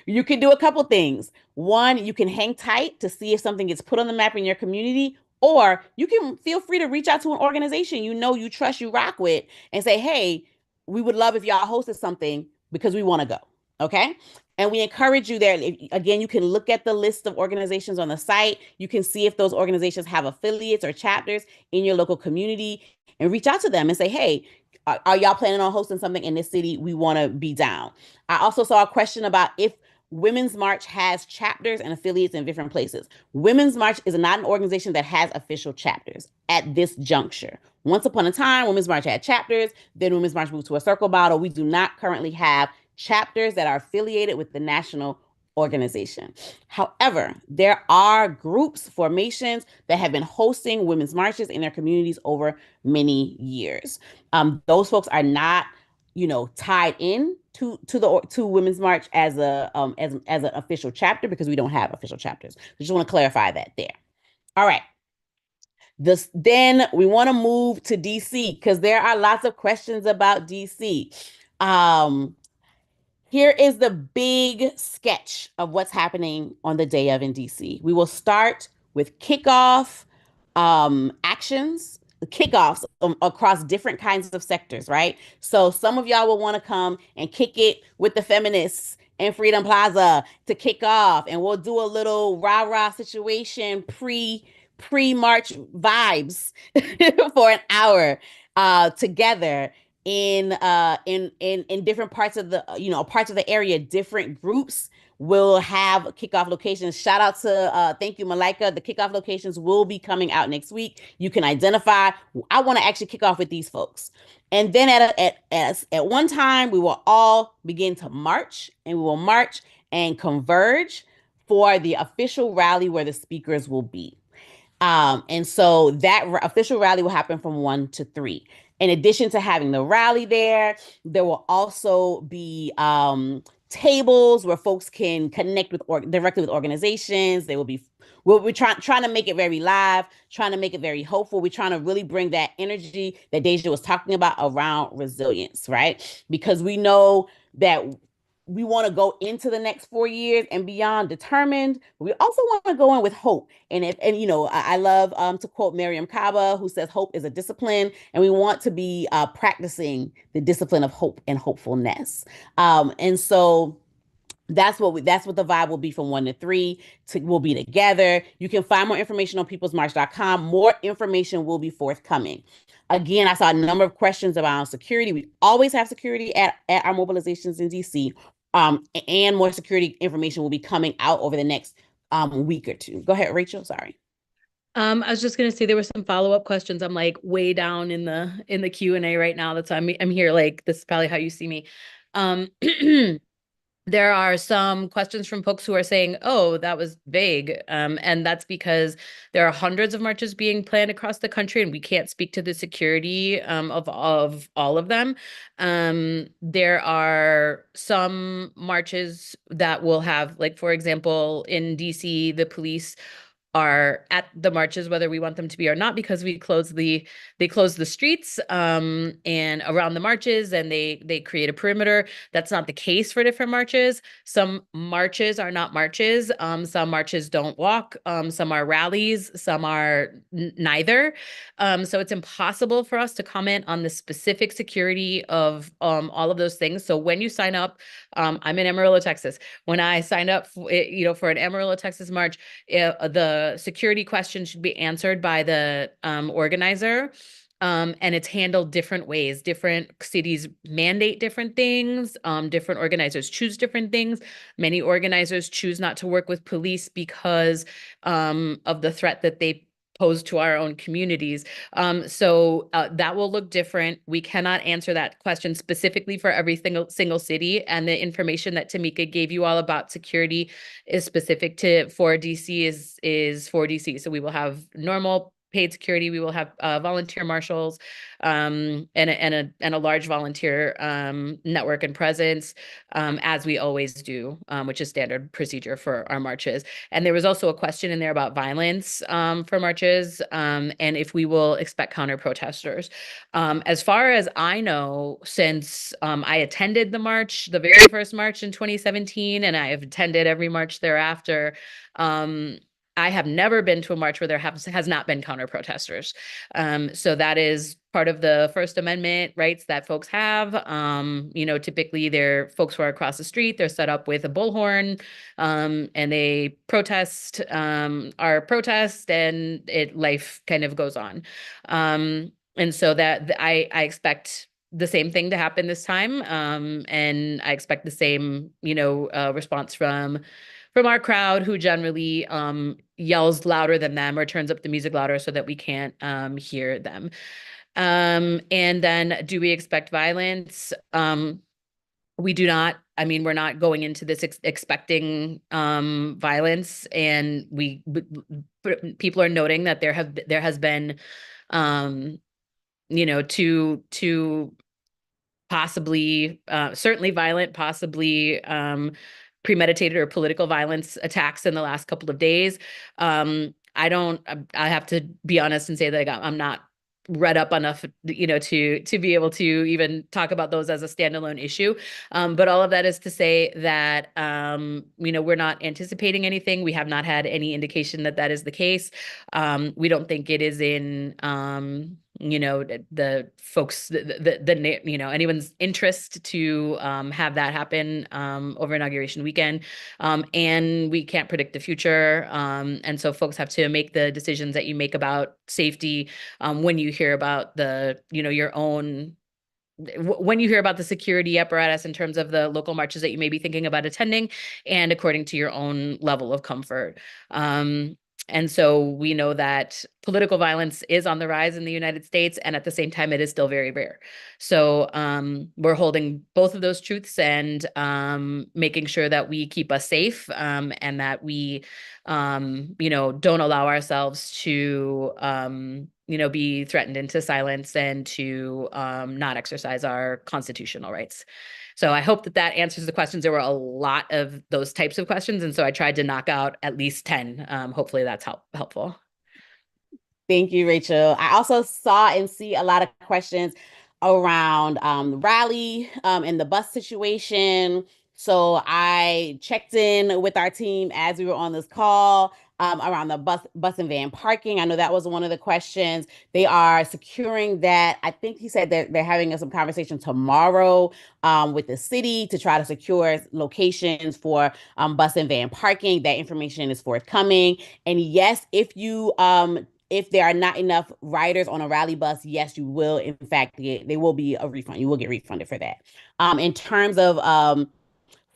you can do a couple things. One, you can hang tight to see if something gets put on the map in your community, or you can feel free to reach out to an organization you trust, you rock with, and say, hey, we would love if y'all hosted something because we want to go. Okay. And we encourage you there. Again, you can look at the list of organizations on the site. You can see if those organizations have affiliates or chapters in your local community, and reach out to them and say, hey, are y'all planning on hosting something in this city? We want to be down. I also saw a question about if Women's March has chapters and affiliates in different places. Women's March is not an organization that has official chapters at this juncture. Once upon a time, Women's March had chapters, then Women's March moved to a circle model. We do not currently have chapters that are affiliated with the national organization. However, there are groups, formations that have been hosting women's marches in their communities over many years. Those folks are not, tied in to Women's March as an official chapter, because we don't have official chapters. I just want to clarify that there. All right. Then we want to move to DC, because there are lots of questions about DC. Here is the big sketch of what's happening on the day of in DC. We will start with kickoffs across different kinds of sectors, right? So some of y'all will want to come and kick it with the feminists in Freedom Plaza to kick off, and we'll do a little rah-rah situation pre-march vibes for an hour together in different parts of the area. Different groups will have kickoff locations. Shout out to thank you, Malika. The kickoff locations will be coming out next week. You can identify. I want to actually kick off with these folks. And then at one time, we will all begin to march, and we will march and converge for the official rally where the speakers will be. And so that official rally will happen from 1 to 3. In addition to having the rally there will also be tables where folks can connect with directly with organizations. They will be we're trying to make it very live, trying to make it very hopeful. We're trying to really bring that energy that Deja was talking about around resilience, right? Because we know that we want to go into the next 4 years and beyond determined. But we also want to go in with hope. And you know, I love to quote Miriam Kaba, who says hope is a discipline, and we want to be practicing the discipline of hope and hopefulness. And so that's what the vibe will be from 1 to 3. We'll be together. You can find more information on peoplesmarch.com. More information will be forthcoming. Again, I saw a number of questions around security. We always have security at our mobilizations in DC. And more security information will be coming out over the next week or two. Go ahead, Rachel. Sorry. I was just gonna say there were some follow-up questions. I'm like way down in the Q&A right now. That's why I'm here. Like this is probably how you see me. There are some questions from folks who are saying, oh, that was vague. And that's because there are hundreds of marches being planned across the country, and we can't speak to the security of all of them. There are some marches that will have, like, for example, in DC, the police are at the marches, whether we want them to be or not, because they close the streets and around the marches, and they create a perimeter. That's not the case for different marches. Some marches are not marches. Some marches don't walk. Some are rallies. Some are neither. So it's impossible for us to comment on the specific security of all of those things. So when you sign up, I'm in Amarillo, Texas. When I signed up for an Amarillo, Texas march, the security question should be answered by the organizer. And it's handled different ways. Different cities mandate different things. Different organizers choose different things. Many organizers choose not to work with police because of the threat that they pose to our own communities. So that will look different. We cannot answer that question specifically for every single city. And the information that Tamika gave you all about security is specific for DC is for DC. So we will have normal paid security. We will have volunteer marshals and a large volunteer network and presence, as we always do, which is standard procedure for our marches. And there was also a question in there about violence for marches and if we will expect counter protesters. As far as I know, since I attended the very first march in 2017, and I have attended every march thereafter, I have never been to a march where there has not been counter protesters. So that is part of the First Amendment rights that folks have. Typically they're folks who are across the street, they're set up with a bullhorn, and they protest our protest, and life kind of goes on. And so that I expect the same thing to happen this time. And I expect the same, response from our crowd, who generally yells louder than them or turns up the music louder so that we can't hear them. And then, do we expect violence? We do not. I mean, we're not going into this expecting violence, and people are noting that there has been, two possibly, certainly violent, possibly premeditated or political violence attacks in the last couple of days. I have to be honest and say that I'm not read up enough, to be able to even talk about those as a standalone issue. But all of that is to say that, we're not anticipating anything. We have not had any indication that is the case. We don't think it is in, the folks, anyone's interest to have that happen over inauguration weekend. And we can't predict the future. And so folks have to make the decisions that you make about safety when you hear about your own when you hear about the security apparatus in terms of the local marches that you may be thinking about attending, and according to your own level of comfort. And so we know that political violence is on the rise in the United States, and at the same time, it is still very rare. So we're holding both of those truths and making sure that we keep us safe, and that we, don't allow ourselves to, be threatened into silence and to not exercise our constitutional rights. So I hope that that answers the questions. There were a lot of those types of questions, and so I tried to knock out at least 10. Hopefully that's helpful. Thank you, Rachel. I also saw and see a lot of questions around the rally and the bus situation. So I checked in with our team as we were on this call around the bus and van parking. I know that was one of the questions. They are securing that. I think he said that they're having some conversation tomorrow with the city to try to secure locations for bus and van parking. That information is forthcoming. And yes, if there are not enough riders on a rally bus, yes, you will, in fact, there will be a refund. You will get refunded for that. In terms of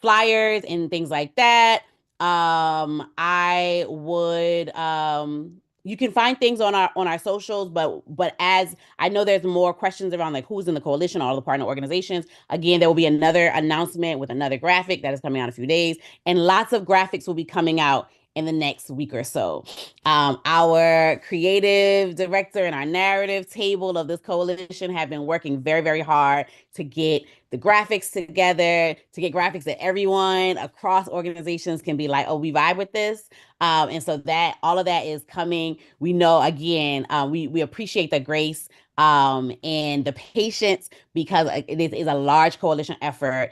flyers and things like that, I would you can find things on our socials, but as I know there's more questions around like who's in the coalition, all the partner organizations. Again, there will be another announcement with another graphic that is coming out in a few days, and lots of graphics will be coming out in the next week or so. Our creative director and our narrative table of this coalition have been working very, very hard to get the graphics together, to get graphics that everyone across organizations can be like, oh, we vibe with this. And so that all of that is coming. We know, again, we appreciate the grace and the patience because it is a large coalition effort.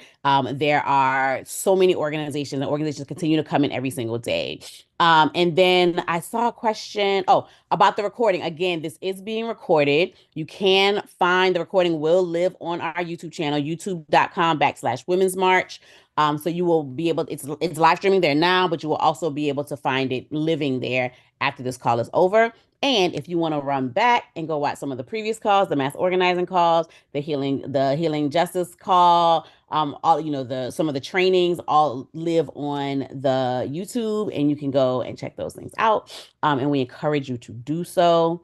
There are so many organizations, and organizations continue to come in every single day. And then I saw a question, about the recording. Again, this is being recorded. You can find the recording will live on our YouTube channel, youtube.com/Women's March. So you will be able, it's live streaming there now, but you will also be able to find it living there after this call is over. And if you want to run back and go watch some of the previous calls, the mass organizing calls, the healing justice call, all some of the trainings all live on the YouTube, and you can go and check those things out. And we encourage you to do so.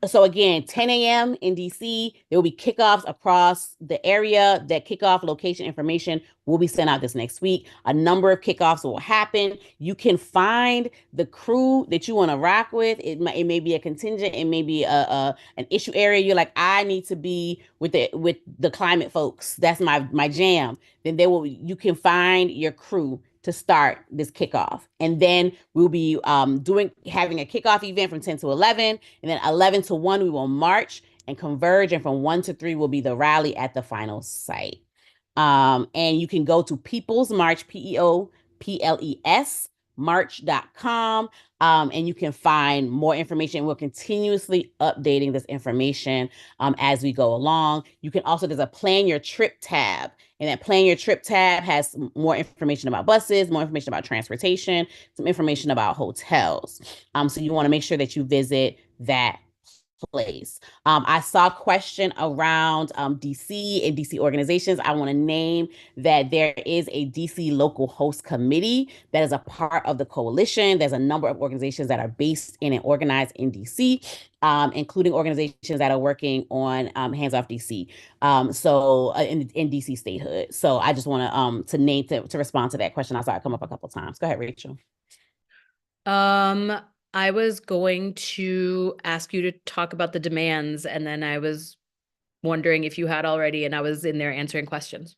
So again, 10 a.m. in DC, there will be kickoffs across the area. That kickoff location information will be sent out this next week. A number of kickoffs will happen. You can find the crew that you want to rock with. It may be a contingent, it may be an issue area. You're like, I need to be with the climate folks. That's my jam. Then you can find your crew to start this kickoff. And then we'll be having a kickoff event from 10 to 11. And then 11 to 1, we will march and converge. And from 1 to 3 will be the rally at the final site. And you can go to People's March, PEOPLES, march.com. And you can find more information. We're continuously updating this information as we go along. You can also, there's a plan your trip tab. And that plan your trip tab has more information about buses, more information about transportation, some information about hotels. So you want to make sure that you visit that place. I saw a question around DC and DC organizations. I want to name that there is a DC local host committee that is a part of the coalition. There's a number of organizations that are based in and organized in DC, including organizations that are working on Hands Off DC. So in DC statehood. So I just want to respond to that question. I saw it come up a couple times. Go ahead, Rachel. I was going to ask you to talk about the demands, and then I was wondering if you had already, and I was in there answering questions.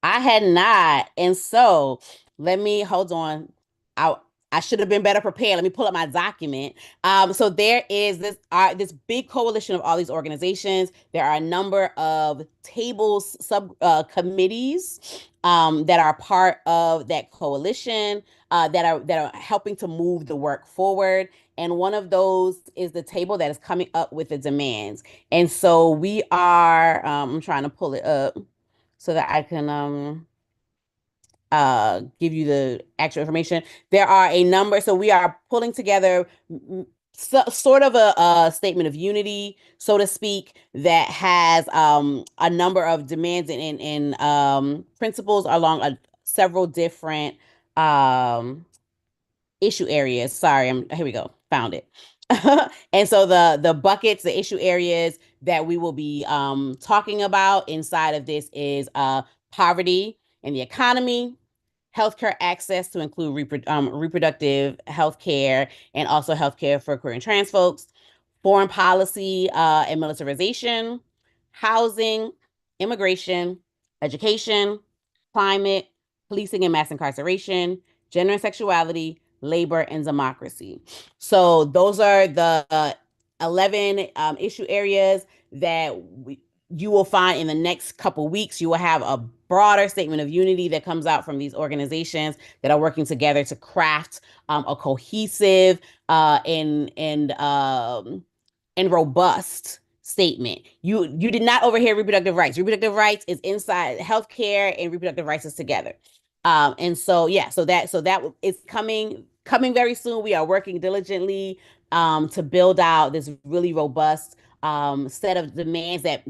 I had not. And so hold on. I should have been better prepared. Let me pull up my document. So there is this big coalition of all these organizations. There are a number of tables, committees that are part of that coalition that are helping to move the work forward. And one of those is the table that is coming up with the demands. And so we are, I'm trying to pull it up so that I can give you the actual information. There are a number, so we are pulling together sort of a statement of unity, so to speak, that has a number of demands and principles along several different um, issue areas. Sorry, here we go. Found it. And so the buckets, the issue areas that we will be talking about inside of this is poverty and the economy, healthcare access to include reproductive healthcare and also healthcare for queer and trans folks, foreign policy and militarization, housing, immigration, education, climate, policing and mass incarceration, gender and sexuality, labor, and democracy. So those are the 11 issue areas that you will find in the next couple weeks. You will have a broader statement of unity that comes out from these organizations that are working together to craft a cohesive and robust statement. You did not overhear reproductive rights. Reproductive rights is inside healthcare, and reproductive rights is together. And so yeah, so that is coming very soon. We are working diligently to build out this really robust set of demands that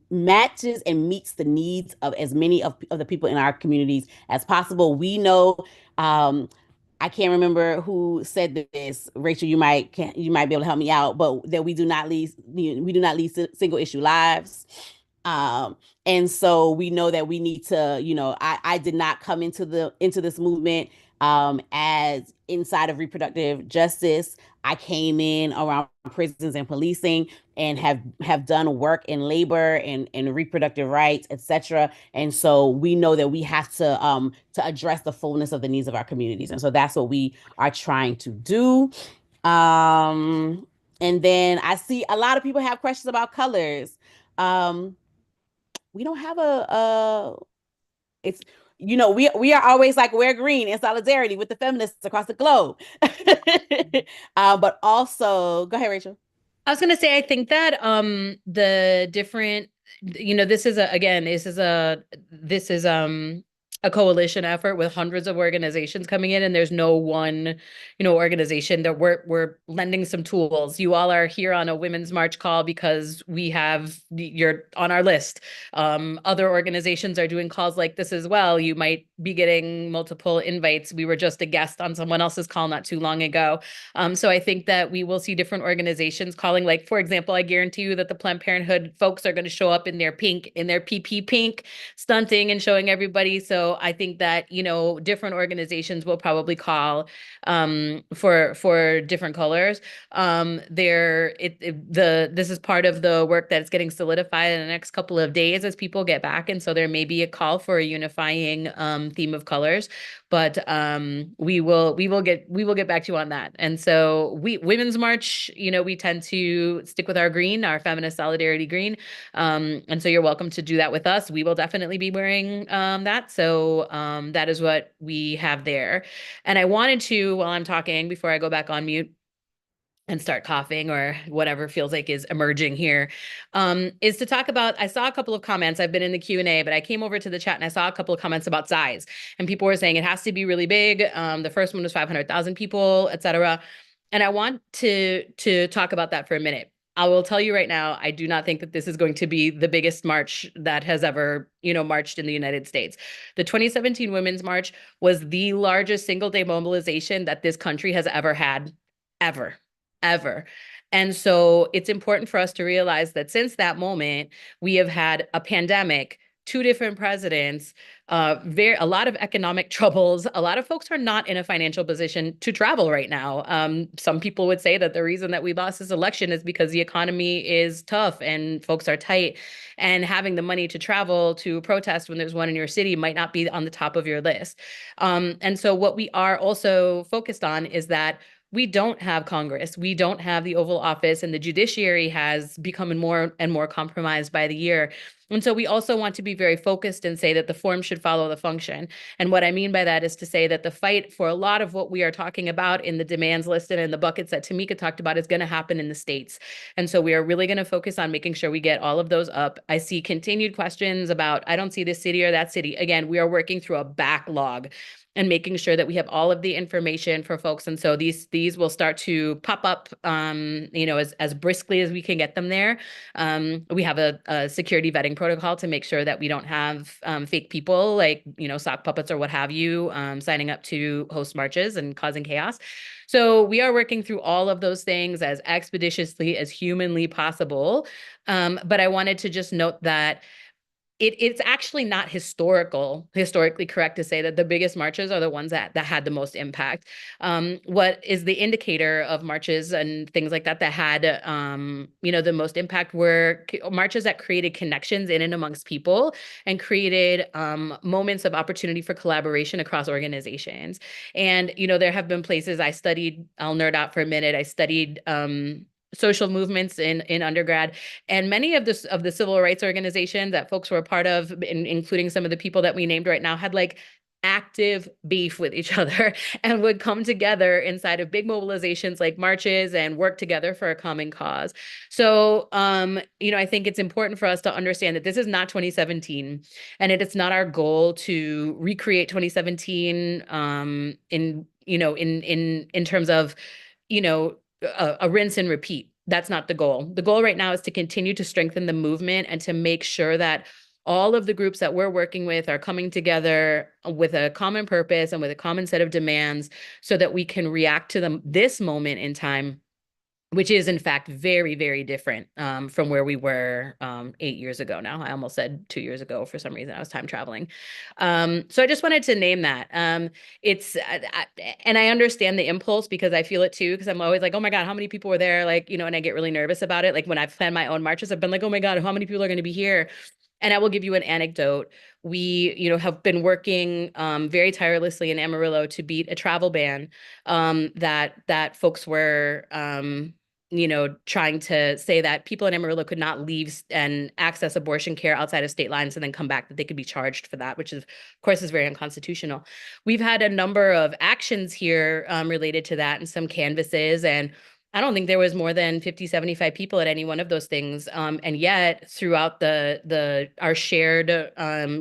matches and meets the needs of as many of the people in our communities as possible. We know I can't remember who said this. Rachel, you might be able to help me out, but that we do not lead single issue lives. Um, and so we know that we need to, I did not come into this movement as inside of reproductive justice. I came in around prisons and policing and have done work in labor and reproductive rights, etc. And so we know that we have to address the fullness of the needs of our communities. And so that's what we are trying to do. And then I see a lot of people have questions about colors. We don't have it's we are always like wear green in solidarity with the feminists across the globe. But also go ahead, Rachel. I was gonna say, I think that the different, this is a coalition effort with hundreds of organizations coming in, and there's no one, organization that we're lending some tools. You all are here on a women's march call because you're on our list. Other organizations are doing calls like this as well. You might be getting multiple invites. We were just a guest on someone else's call not too long ago. So I think that we will see different organizations calling, like, for example, I guarantee you that the Planned Parenthood folks are going to show up in their PP pink, stunting and showing everybody. So I think that, different organizations will probably call for different colors. This is part of the work that's getting solidified in the next couple of days as people get back. And so there may be a call for a unifying theme of colors. But we will get back to you on that. And so Women's March, we tend to stick with our green, our feminist solidarity green. And so you're welcome to do that with us. We will definitely be wearing that. So that is what we have there. And I wanted to, while I'm talking, before I go back on mute and start coughing or whatever feels like is emerging here, is to talk about, I saw a couple of comments. I've been in the Q&A, but I came over to the chat and I saw a couple of comments about size. And people were saying it has to be really big. The first one was 500,000 people, et cetera. And I want to talk about that for a minute. I will tell you right now, I do not think that this is going to be the biggest march that has ever, marched in the United States. The 2017 Women's March was the largest single-day mobilization that this country has ever had, ever. And so it's important for us to realize that since that moment, we have had a pandemic, 2 different presidents, a lot of economic troubles. A lot of folks are not in a financial position to travel right now. Some people would say that the reason that we lost this election is because the economy is tough and folks are tight, and having the money to travel to protest when there's one in your city might not be on the top of your list. And so what we are also focused on is that we don't have Congress. We don't have the Oval Office, and the judiciary has become more and more compromised by the year. And so we also want to be very focused and say that the form should follow the function. And what I mean by that is to say that the fight for a lot of what we are talking about in the demands listed and the buckets that Tamika talked about is going to happen in the states. And so we are really going to focus on making sure we get all of those up. I see continued questions about, I don't see this city or that city. Again, we are working through a backlog and making sure that we have all of the information for folks. And so these will start to pop up, as briskly as we can get them there. We have a security vetting protocol to make sure that we don't have fake people like, sock puppets or what have you, signing up to host marches and causing chaos. So we are working through all of those things as expeditiously as humanly possible. But I wanted to just note that it's actually not historically correct to say that the biggest marches are the ones that had the most impact. What is the indicator of marches and things like that had, the most impact were marches that created connections in and amongst people and created moments of opportunity for collaboration across organizations. And, there have been places I studied, I'll nerd out for a minute, I studied social movements in undergrad, and many of the civil rights organizations that folks were a part of, including some of the people that we named right now, had like active beef with each other and would come together inside of big mobilizations like marches and work together for a common cause. So, I think it's important for us to understand that this is not 2017, and it's not our goal to recreate 2017 in terms of, a rinse and repeat. That's not the goal. The goal right now is to continue to strengthen the movement and to make sure that all of the groups that we're working with are coming together with a common purpose and with a common set of demands so that we can react to this moment in time, which is in fact very, very different from where we were 8 years ago now. I almost said 2 years ago for some reason. I was time traveling. So I just wanted to name that. And I understand the impulse because I feel it too, because I'm always like, oh my God, how many people were there? Like, and I get really nervous about it. Like when I've planned my own marches, I've been like, oh my God, how many people are going to be here? And I will give you an anecdote. We, have been working very tirelessly in Amarillo to beat a travel ban that folks were, trying to say that people in Amarillo could not leave and access abortion care outside of state lines and then come back, that they could be charged for that, which is, of course, is very unconstitutional. We've had a number of actions here related to that and some canvases, and I don't think there was more than 50, 75 people at any one of those things. And yet throughout our shared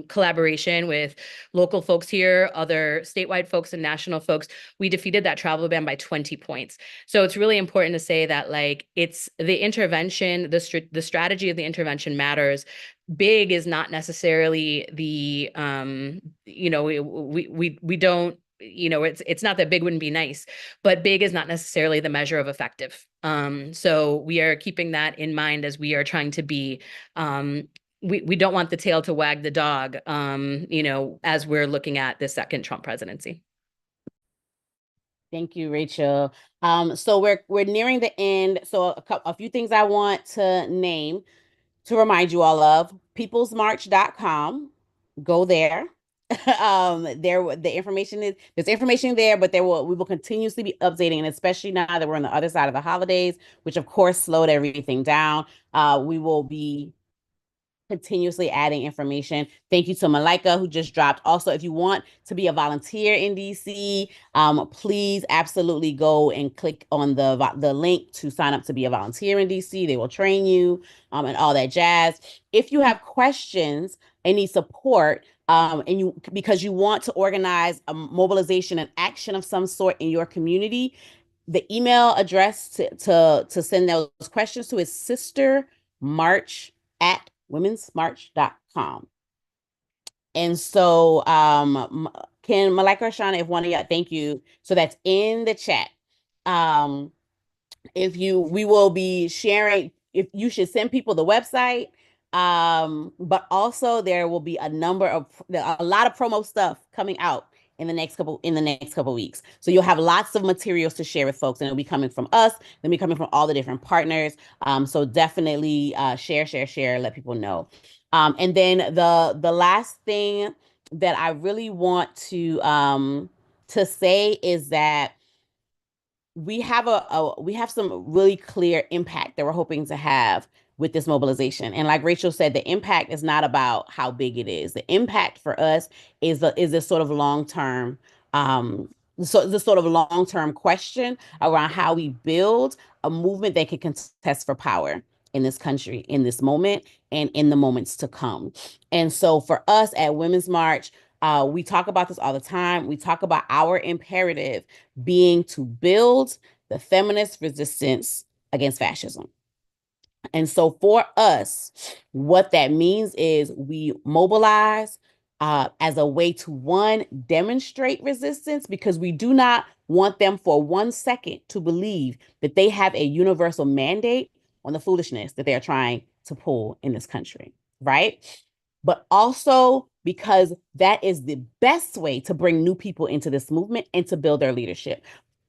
collaboration with local folks here, other statewide folks and national folks, we defeated that travel ban by 20 points. So it's really important to say that like it's the intervention, the strategy of the intervention matters. Big is not necessarily the, we don't, it's not that big wouldn't be nice, but big is not necessarily the measure of effective. So we are keeping that in mind as we are trying to be, we don't want the tail to wag the dog, as we're looking at the second Trump presidency. Thank you, Rachel. So we're nearing the end. So a few things I want to name to remind you all of: peoplesmarch.com. Go there. There's information there, but we will continuously be updating, and especially now that we're on the other side of the holidays, which of course slowed everything down. We will be continuously adding information. Thank you to Malika who just dropped. Also, if you want to be a volunteer in DC, please absolutely go and click on the link to sign up to be a volunteer in DC. They will train you and all that jazz. If you have questions and need support, because you want to organize a mobilization and action of some sort in your community, the email address to send those questions to is sistermarch@womensmarch.com. And so, can Malika or Shauna, if one of y'all, thank you. So that's in the chat. We will be sharing, if you should send people the website. But also there will be a lot of promo stuff coming out in the next couple weeks. So you'll have lots of materials to share with folks, and it'll be coming from us, then be coming from all the different partners. So definitely share, let people know. And then the last thing that I really want to say is that we have we have some really clear impact that we're hoping to have with this mobilization. And like Rachel said, the impact is not about how big it is. The impact for us is this sort of long-term so this sort of long-term question around how we build a movement that can contest for power in this country, in this moment, and in the moments to come. And so for us at Women's March, we talk about this all the time. We talk about our imperative being to build the feminist resistance against fascism. And so for us, what that means is we mobilize as a way to, one, demonstrate resistance, because we do not want them for 1 second to believe that they have a universal mandate on the foolishness that they're trying to pull in this country, right? But also because that is the best way to bring new people into this movement and to build their leadership.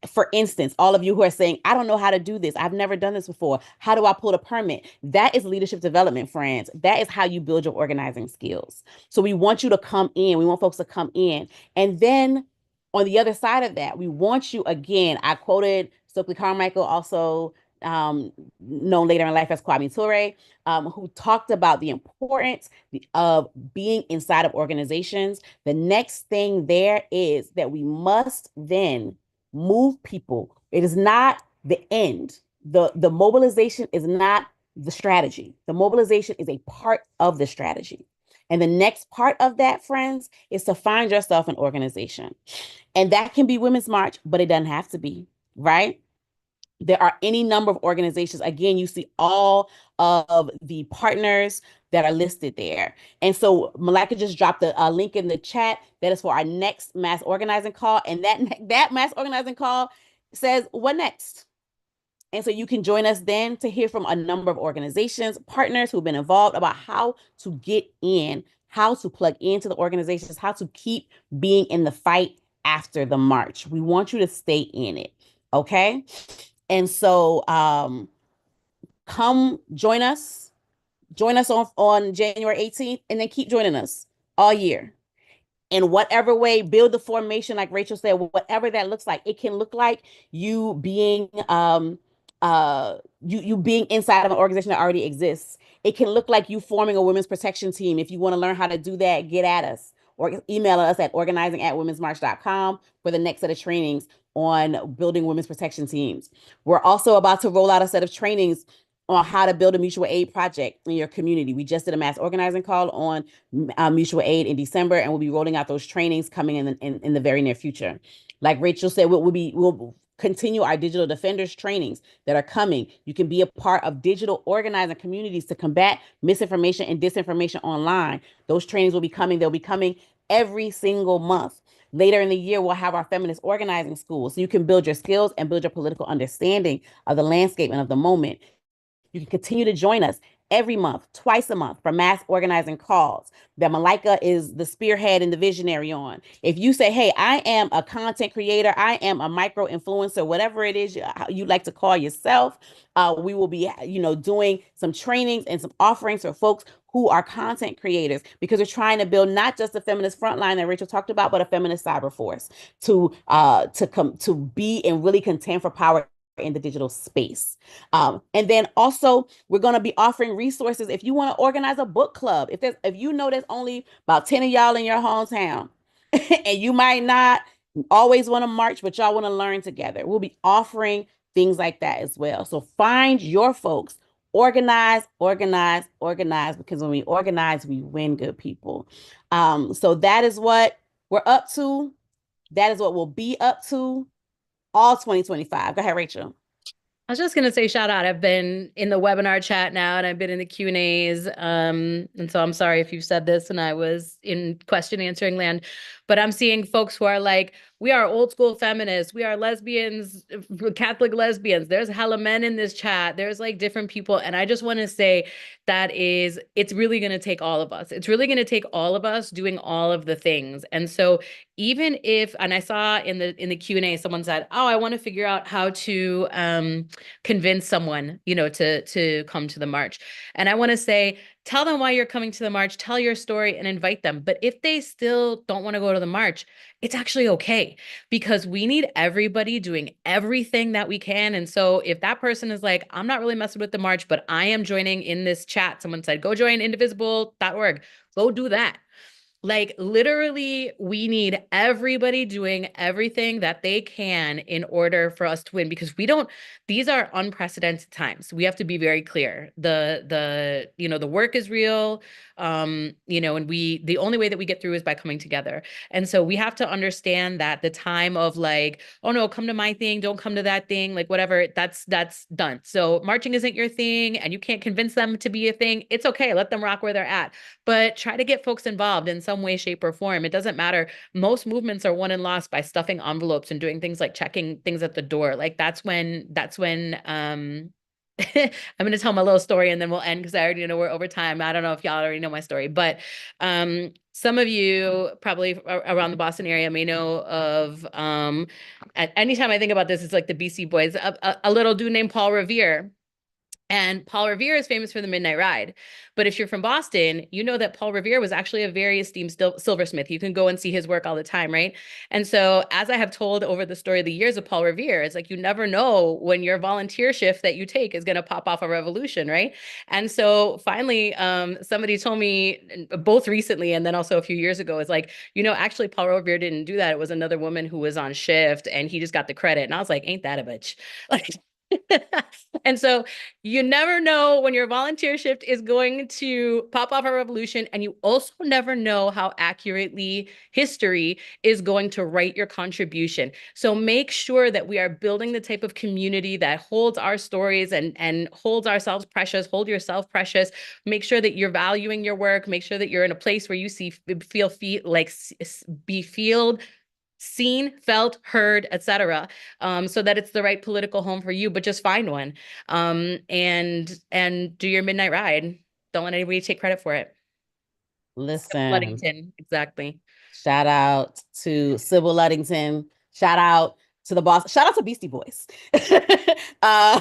For instance, all of you who are saying, I don't know how to do this. I've never done this before. How do I pull a permit? That is leadership development, friends. That is how you build your organizing skills. So we want you to come in. We want folks to come in. And then on the other side of that, we want you, again, I quoted Stokely Carmichael, also known later in life as Kwame Ture, who talked about the importance of being inside of organizations. The next thing there is that we must then move people. It is not the end. The mobilization is not the strategy. The mobilization is a part of the strategy. And the next part of that, friends, is to find yourself an organization. And that can be Women's March, but it doesn't have to be, right? There are any number of organizations. Again, you see all of the partners that are listed there. And so Malika just dropped a link in the chat that is for our next mass organizing call. And that mass organizing call says, what next? And so you can join us then to hear from a number of organizations, partners who've been involved, about how to get in, how to plug into the organizations, how to keep being in the fight after the march. We want you to stay in it. Okay. And so come join us. Join us on January 18th, and then keep joining us all year. In whatever way, build the formation, like Rachel said, whatever that looks like. It can look like you being you being inside of an organization that already exists. It can look like you forming a women's protection team. If you want to learn how to do that, get at us or email us at organizing@womensmarch.com for the next set of trainings on building women's protection teams. We're also about to roll out a set of trainings on how to build a mutual aid project in your community. We just did a mass organizing call on mutual aid in December, and we'll be rolling out those trainings coming in the very near future. Like Rachel said, we'll continue our digital defenders trainings that are coming. You can be a part of digital organizing communities to combat misinformation and disinformation online. Those trainings will be coming. They'll be coming every single month. Later in the year, we'll have our feminist organizing school, so you can build your skills and build your political understanding of the landscape and of the moment. You can continue to join us every month, twice a month, for mass organizing calls that Malika is the spearhead and the visionary on. If you say, hey, I am a content creator, I am a micro influencer, whatever it is you like to call yourself, we will be, doing some trainings and some offerings for folks who are content creators, because we're trying to build not just a feminist frontline that Rachel talked about, but a feminist cyber force to be and really contend for power in the digital space. And then also we're going to be offering resources. If you want to organize a book club, if you know there's only about 10 of y'all in your hometown and you might not always want to march, but y'all want to learn together, we'll be offering things like that as well. So find your folks, organize, organize, organize, because when we organize, we win, good people. So that is what we're up to. That is what we'll be up to all 2025. Go ahead, Rachel. I was just going to say shout out. I've been in the webinar chat now, and I've been in the Q&As. And so I'm sorry if you've said this and I was in question answering land, but I'm seeing folks who are like, we are old school feminists. We are lesbians, Catholic lesbians. There's hella men in this chat. There's like different people. And I just want to say it's really going to take all of us. It's really going to take all of us doing all of the things. And so even if, and I saw in the Q&A, someone said, oh, I want to figure out how to convince someone, to come to the march. And I want to say, tell them why you're coming to the march, tell your story and invite them. But if they still don't want to go to the march, it's actually okay, because we need everybody doing everything that we can. And so if that person is like, I'm not really messing with the march, but I am joining in this chat, someone said, go join indivisible.org, go do that. Like literally, we need everybody doing everything that they can in order for us to win, because these are unprecedented times. We have to be very clear. The work is real. And the only way that we get through is by coming together. And so we have to understand that the time of like, oh no, come to my thing, don't come to that thing, like whatever, that's done. So marching isn't your thing and you can't convince them to be a thing. It's okay. Let them rock where they're at, but try to get folks involved in some way, shape, or form. It doesn't matter. Most movements are won and lost by stuffing envelopes and doing things like checking things at the door. Like that's when I'm going to tell my little story and then we'll end, because I already know we're over time. I don't know if y'all already know my story, but some of you probably around the Boston area may know of, at anytime I think about this, it's like the BC Boys, a little dude named Paul Revere. And Paul Revere is famous for the Midnight Ride. But if you're from Boston, you know that Paul Revere was actually a very esteemed silversmith. You can go and see his work all the time, right? And so as I have told over the story of the years of Paul Revere, it's like you never know when your volunteer shift that you take is going to pop off a revolution, right? And so finally, somebody told me both recently and then also a few years ago, it's like, actually Paul Revere didn't do that. It was another woman who was on shift and he just got the credit. And I was like, ain't that a bitch? Like, and so you never know when your volunteer shift is going to pop off a revolution. And you also never know how accurately history is going to write your contribution. So make sure that we are building the type of community that holds our stories and holds ourselves precious, hold yourself precious. Make sure that you're valuing your work. Make sure that you're in a place where you feel seen, felt, heard, etc., so that it's the right political home for you. But just find one, and do your midnight ride. Don't let anybody take credit for it. Listen, Ludington, exactly. Shout out to Sybil Ludington. Shout out to the boss. Shout out to Beastie Boys. uh,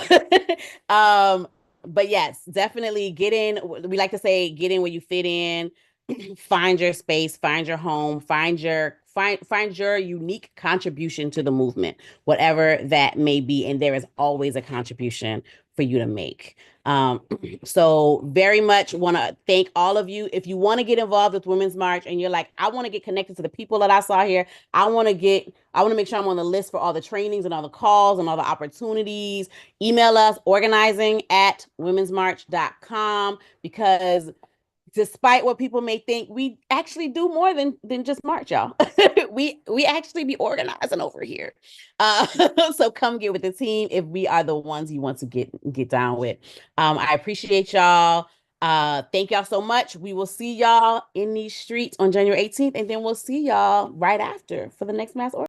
but yes, definitely get in. We like to say, get in where you fit in. Find your space, find your home, find your unique contribution to the movement, whatever that may be. And there is always a contribution for you to make. So very much want to thank all of you. If you want to get involved with Women's March and you're like, I want to get connected to the people that I saw here. I want to make sure I'm on the list for all the trainings and all the calls and all the opportunities. Email us, organizing@womensmarch.com, because despite what people may think, we actually do more than just march, y'all. we actually be organizing over here. So come get with the team if we are the ones you want to get down with. I appreciate y'all. Thank y'all so much. We will see y'all in these streets on January 18th, and then we'll see y'all right after for the next mass order.